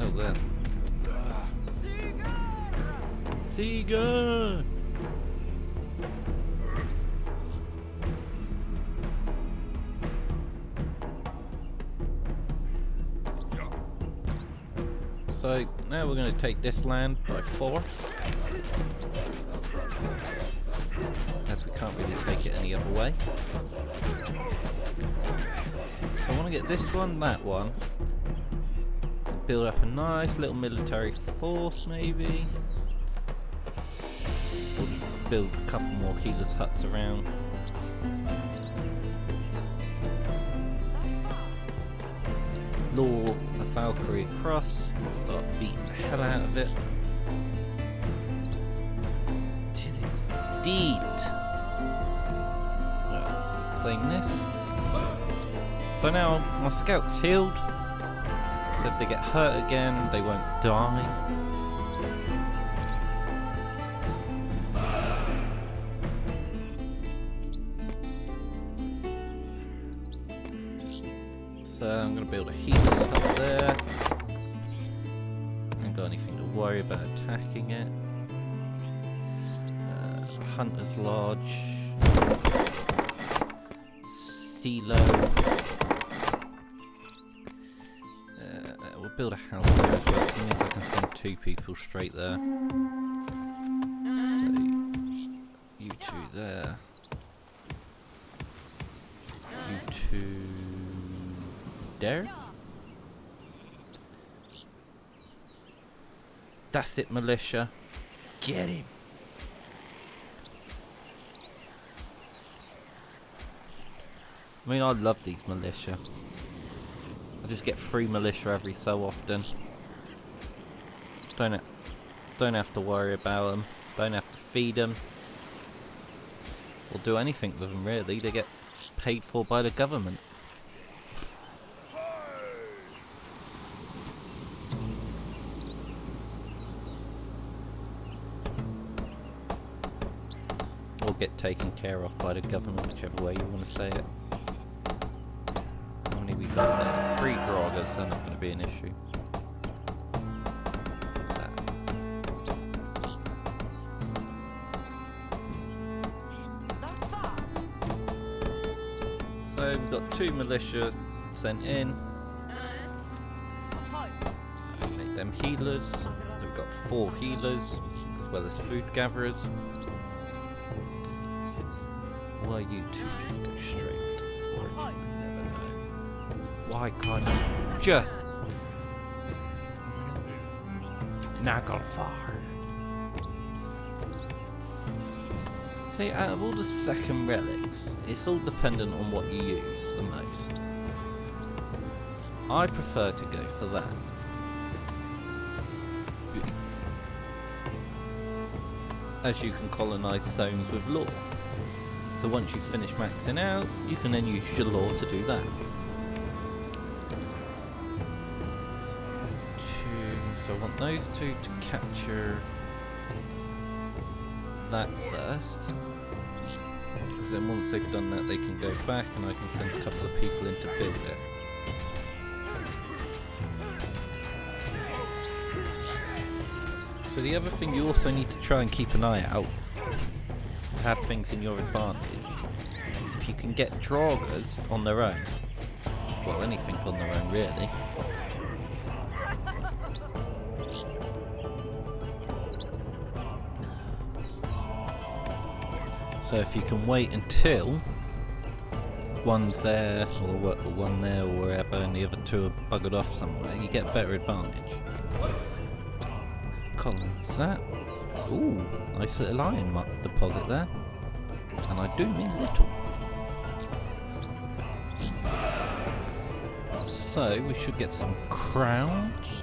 Oh, there. Seagull! So now we're going to take this land by force, as we can't really take it any other way. So I want to get this one, that one, build up a nice little military force maybe. We'll build a couple more healers' huts around. Lure a Valkyrie across and start beating the hell out of it. Till it's dead. Right, so claim this. So now my scout's healed. So if they get hurt again, they won't die. So I'm going to build a healer's hut there. Haven't got anything to worry about attacking it. Hunter's Lodge. Silo. We'll build a house there as well. That means I can send 2 people straight there. So you 2 there. You 2 there. That's it, militia. Get him. I mean, I love these militia. I just get free militia every so often. Don't have to worry about them. Don't have to feed them. or do anything with them really. They get paid for by the government. Or get taken care of by the government, whichever way you want to say it. How many we got there? 3 Draugrs, they're not going to be an issue. What's that? So we've got 2 militia sent in. Make them healers. So we've got 4 healers, as well as food gatherers. Why you two just go straight to the forage? I never know. Why can't you just Naglfar? See, out of all the second relics, it's all dependent on what you use the most. I prefer to go for that. As you can colonise zones with lore. So once you finish maxing out, you can then use your lore to do that. So I want those 2 to capture that first. Because then once they've done that, they can go back and I can send a couple of people in to build it. So the other thing you also need to try and keep an eye out, have things in your advantage, is if you can get Draugrs on their own. Well, anything on their own really. So if you can wait until one's there, or one there or wherever, and the other 2 are buggered off somewhere, you get better advantage. Columns that. Ooh, nice little iron deposit there. And I do mean little. So we should get some crowns,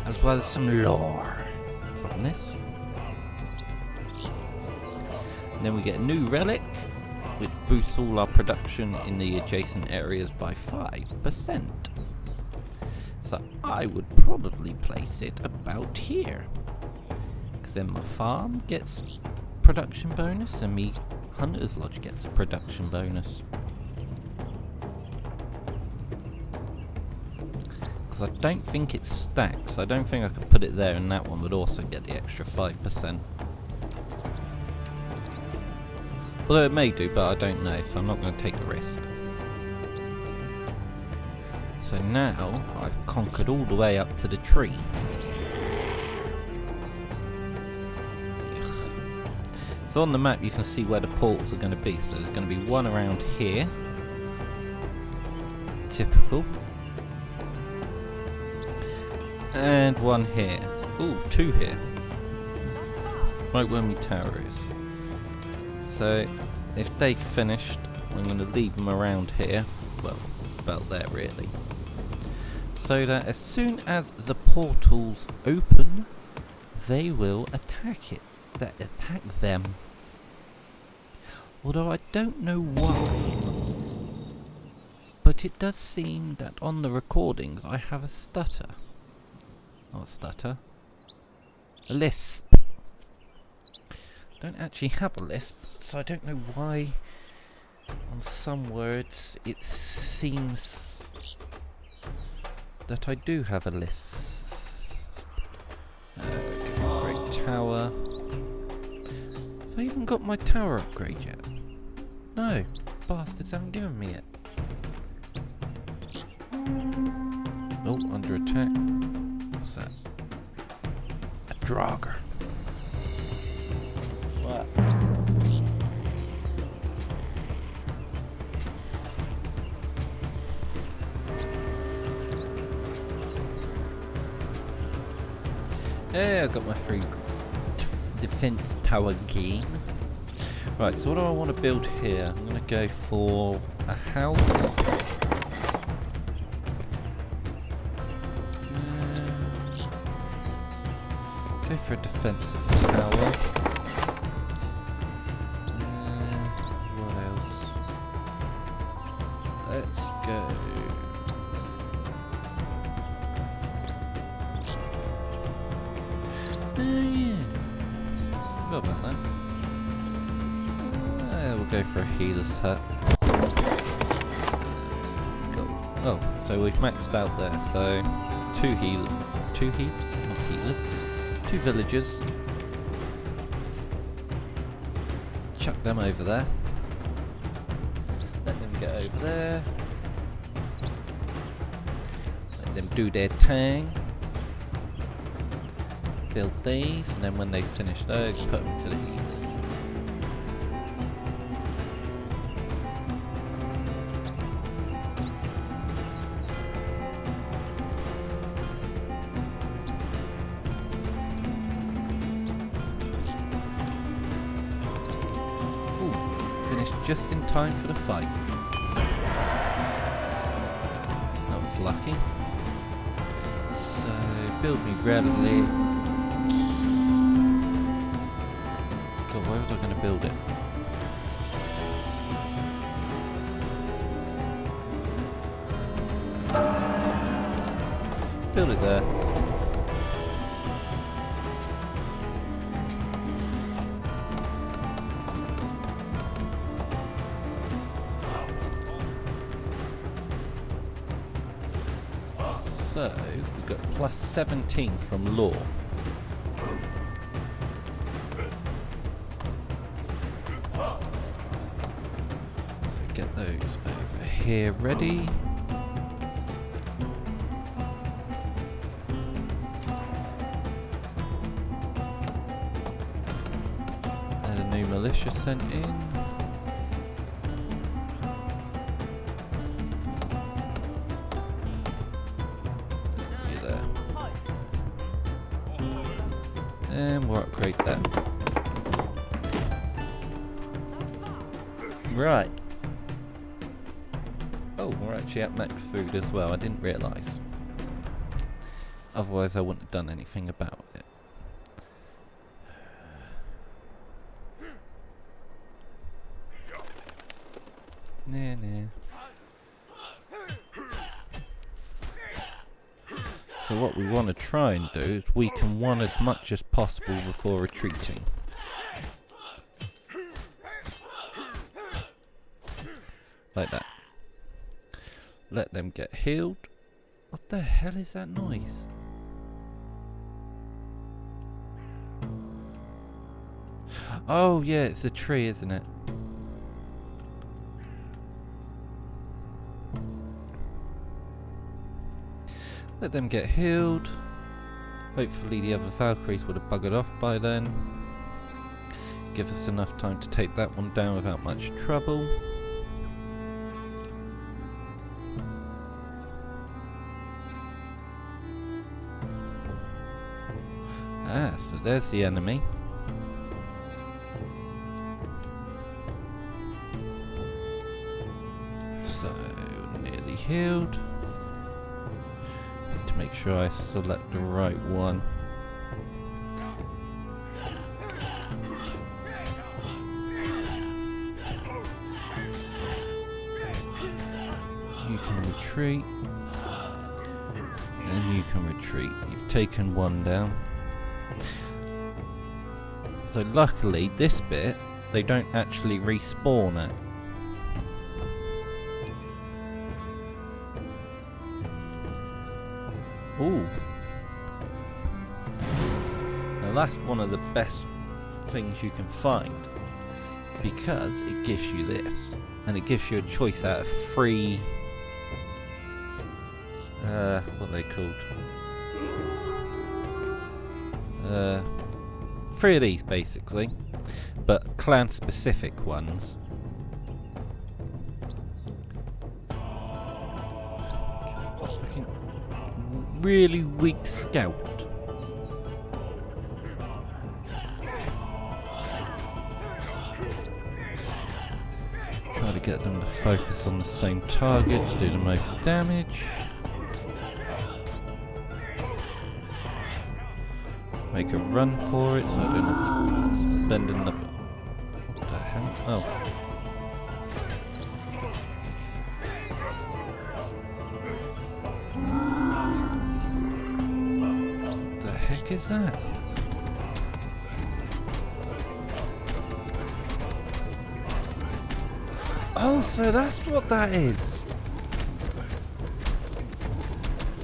as well as some lore from this. And then we get a new relic, which boosts all our production in the adjacent areas by 5%. So I would probably place it about here. Because then my farm gets production bonus and me Hunter's Lodge gets a production bonus. Because I don't think it stacks. I don't think I could put it there and that one would also get the extra 5%. Although it may do, but I don't know, so I'm not going to take the risk. So now I've conquered all the way up to the tree. So on the map you can see where the portals are going to be. So there's going to be one around here. Typical. And one here. Ooh, 2 here. Right where my tower is. So if they finished, I'm going to leave them around here. Well, about there really. So that as soon as the portals open, they will attack it. Attack them. Although I don't know why. But it does seem that on the recordings I have a stutter. Not a stutter. A lisp. Don't actually have a lisp, so I don't know why on some words it seems that I do have a lisp. Great tower. Have I even got my tower upgrade yet? No, bastards haven't given me it. Oh, under attack. What's that? A Draugr. What? Yeah, I got my free defense tower game. Right, so what do I want to build here? I'm going to go for a house. Go for a defensive tower. go. Oh yeah. Forgot about that. We'll go for a healer's hut. Oh, so we've maxed out there. So two healers, not healers, two villagers. Chuck them over there. Let them get over there. Let them do their thing. Build these, and then when they finish those, put them to the healers. Just in time for the fight. That was lucky. So, build me readily. God, where was I going to build it? Build it there. So, we've got plus 17 from law. So get those over here ready. And a new militia sent in. And we'll upgrade that. Right. Oh, we're actually at max food as well. I didn't realise. Otherwise I wouldn't have done anything about it. Nah. So what we want to try and do is weaken one as much as possible before retreating. Like that. Let them get healed. What the hell is that noise? Oh yeah, it's a tree, isn't it? Let them get healed. Hopefully the other Valkyries would have buggered off by then. Give us enough time to take that one down without much trouble. Ah, so there's the enemy. So, nearly healed. Make sure I select the right one. You can retreat. And you can retreat. You've taken one down. So luckily this bit they don't actually respawn at. Ooh. Now that's one of the best things you can find, because it gives you this, and it gives you a choice out of three what are they called? Three of these basically, but clan specific ones. Really weak scout. Try to get them to focus on the same target to do the most damage. Make a run for it so I don't bend in the... What the hell? Oh. was that? Oh, so that's what that is.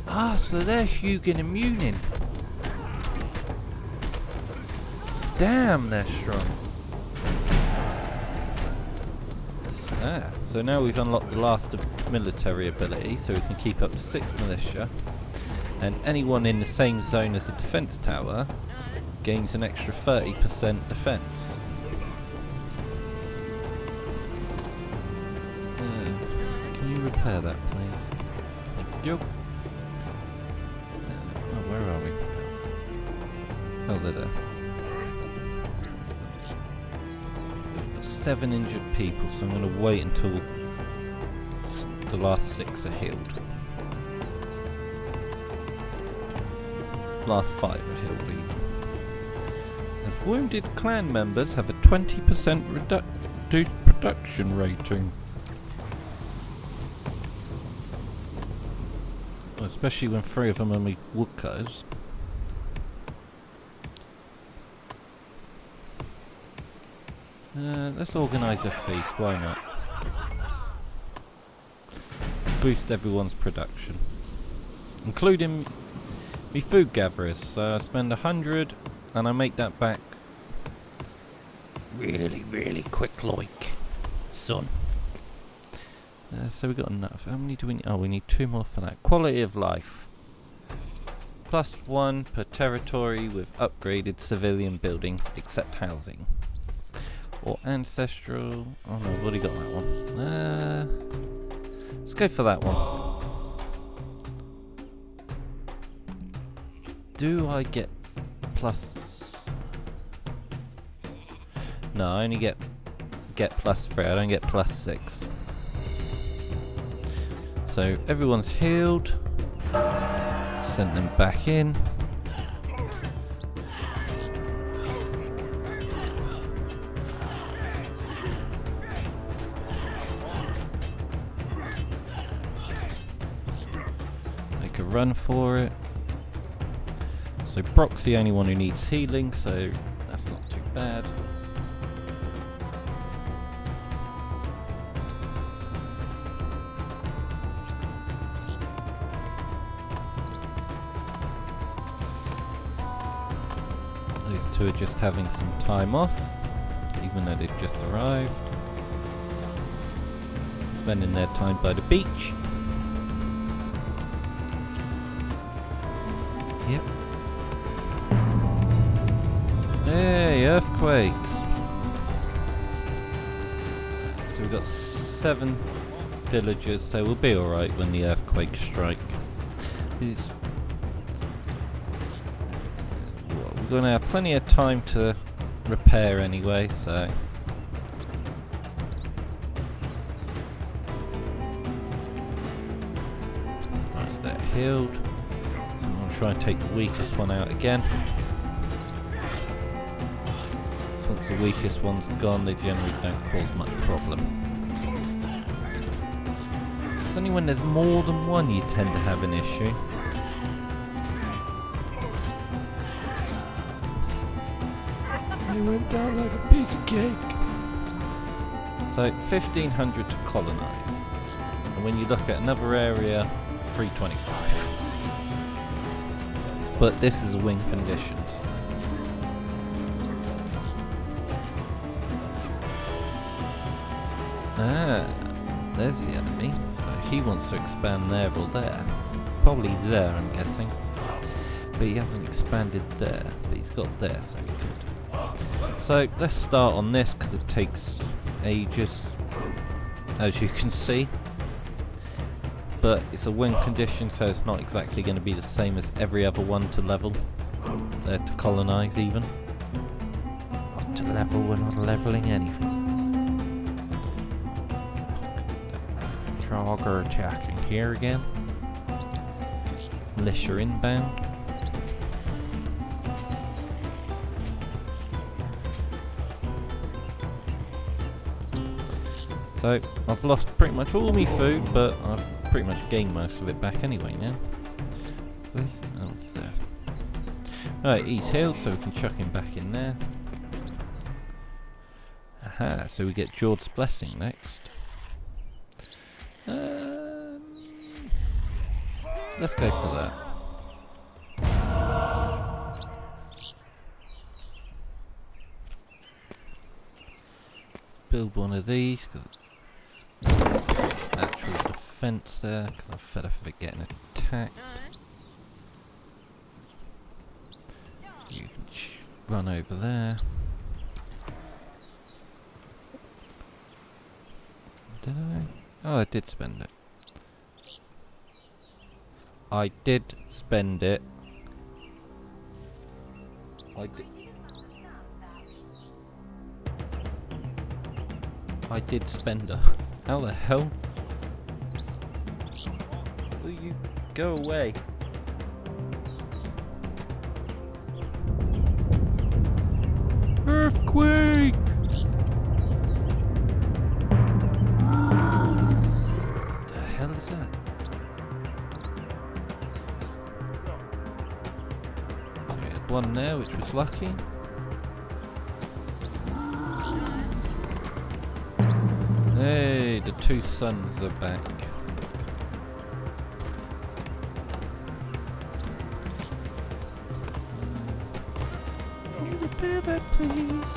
Ah, so they're Hugin and Munin. Damn, they're strong. So now we've unlocked the last military ability, so we can keep up to 6 militia. And anyone in the same zone as a defense tower gains an extra 30% defense. Can you repair that, please? Thank you. Oh, where are we? Oh, they're there. 7 injured people, so I'm going to wait until the last 6 are healed. Last 5 are healed even. As wounded clan members have a 20% reduced production rating. Well, especially when 3 of them are me woodcutters. Let's organise a feast, why not? Boost everyone's production. Including me food gatherers, so I spend 100 and I make that back really quick like. Son. So we got enough. How many do we need? Oh, we need 2 more for that. Quality of life. +1 per territory with upgraded civilian buildings except housing. Or ancestral. Oh no, I've already got that one. Let's go for that one. Do I get plus? No, I only get +3. I don't get +6. So everyone's healed. Sent them back in. Make a run for it. So Brock's the only one who needs healing, so that's not too bad. Those 2 are just having some time off, even though they've just arrived. Spending their time by the beach. Yep. Hey, earthquakes! So we've got 7 villagers, so we'll be alright when the earthquakes strike. We're going to have plenty of time to repair anyway, so... Right, they're healed. So I'm going to try and take the weakest one out again. Once the weakest one's gone, they generally don't cause much problem. It's only when there's more than one you tend to have an issue. They went down like a piece of cake. So 1,500 to colonise. And when you look at another area, 325. But this is win conditions. Ah, there's the enemy. So he wants to expand there or there. Probably there, I'm guessing. But he hasn't expanded there. But he's got there, so he could. So let's start on this because it takes ages, as you can see. But it's a win condition, so it's not exactly going to be the same as every other one to level. To colonise even. Not to level, we're not levelling anything. Draugr attacking here again. Militia inbound. So, I've lost pretty much all my food, but I've pretty much gained most of it back anyway now. Where's... oh, it's there. Right, he's healed, so we can chuck him back in there. Aha, so we get Jord's Blessing next. Let's go for that. Build one of these, because actual defense there, because I'm fed up of it getting attacked. You can run over there. Did I? Oh, I did spend it. I did spend it. I did spend it. How the hell? Will you go away? Earthquake! What the hell is that? So we had one there, which was lucky. Hey, the two suns are back. Can you repair that, please?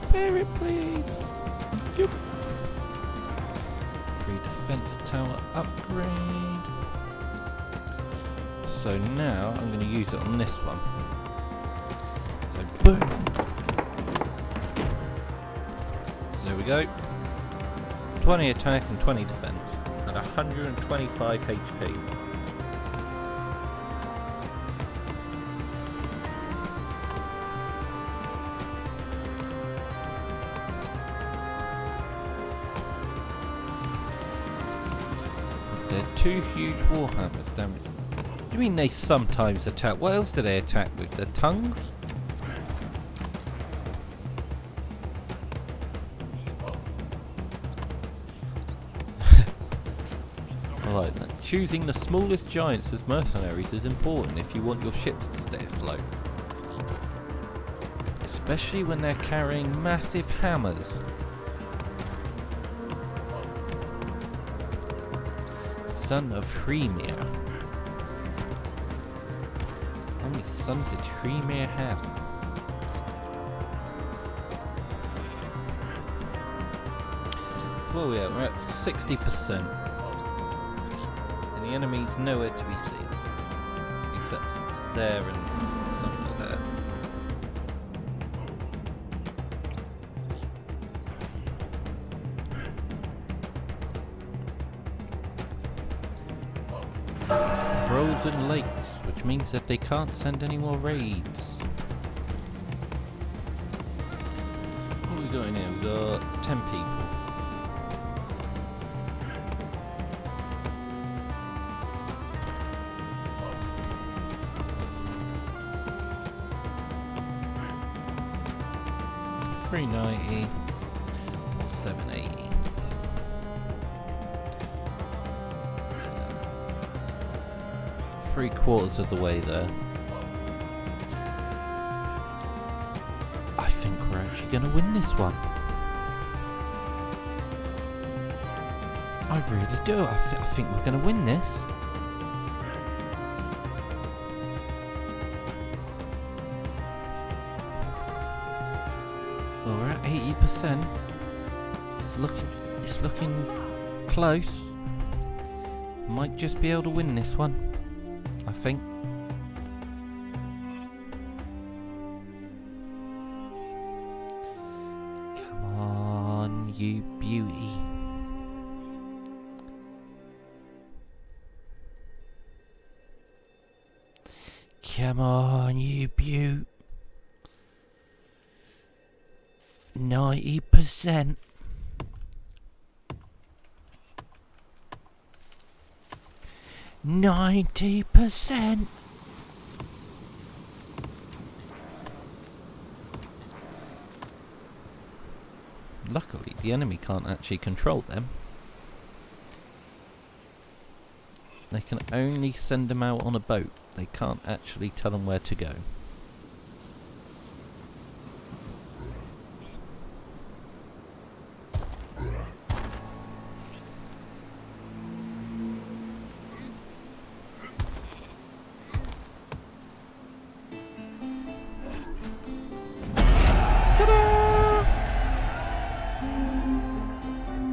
Repair it, please. Yep. Free defense tower upgrade. So now I'm going to use it on this one. So boom. There we go. 20 attack and 20 defense. And 125 HP. They're two huge warhammers, damn it. What do you mean they sometimes attack? What else do they attack with? Their tongues? Right, then. Choosing the smallest giants as mercenaries is important if you want your ships to stay afloat. Especially when they're carrying massive hammers. Son of Hremir. How many sons did Hremir have? Well, yeah, we're at 60%. The enemy's nowhere to be seen, except there and somewhere there. Frozen lakes, which means that they can't send any more raids. What have we got in here? We've got 10 people. $390 or $780. Three-quarters of the way there. I think we're actually going to win this one. I really do. I think we're going to win this. Well, we're at 80%. It's looking close. Might just be able to win this one, I think. Come on, you beauty. Come on, you beaut. 90%. %. Luckily, the enemy can't actually control them. They can only send them out on a boat. They can't actually tell them where to go.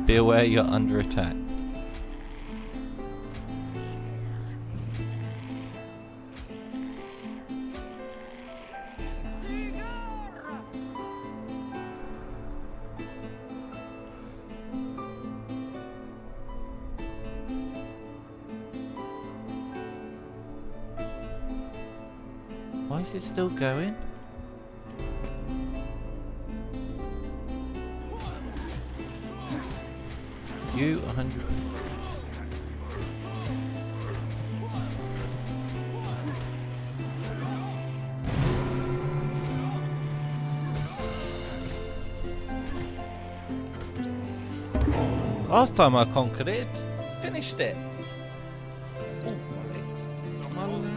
Be aware you're under attack. Why is it still going? You 100. Last time I conquered it, finished it. Ooh, my legs. My legs.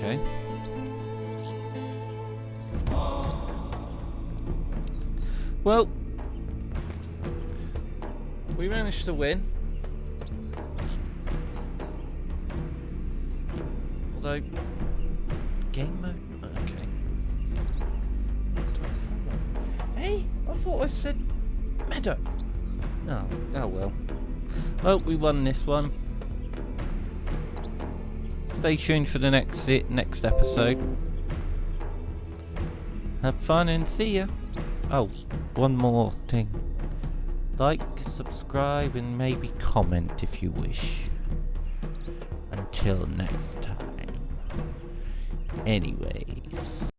Okay. Well, we managed to win. Although, game mode? Okay. Hey, I thought I said meadow. Oh well. Well, we won this one. Stay tuned for the next episode. Have fun and see ya. Oh, one more thing. Like, subscribe, and maybe comment if you wish. Until next time. Anyways.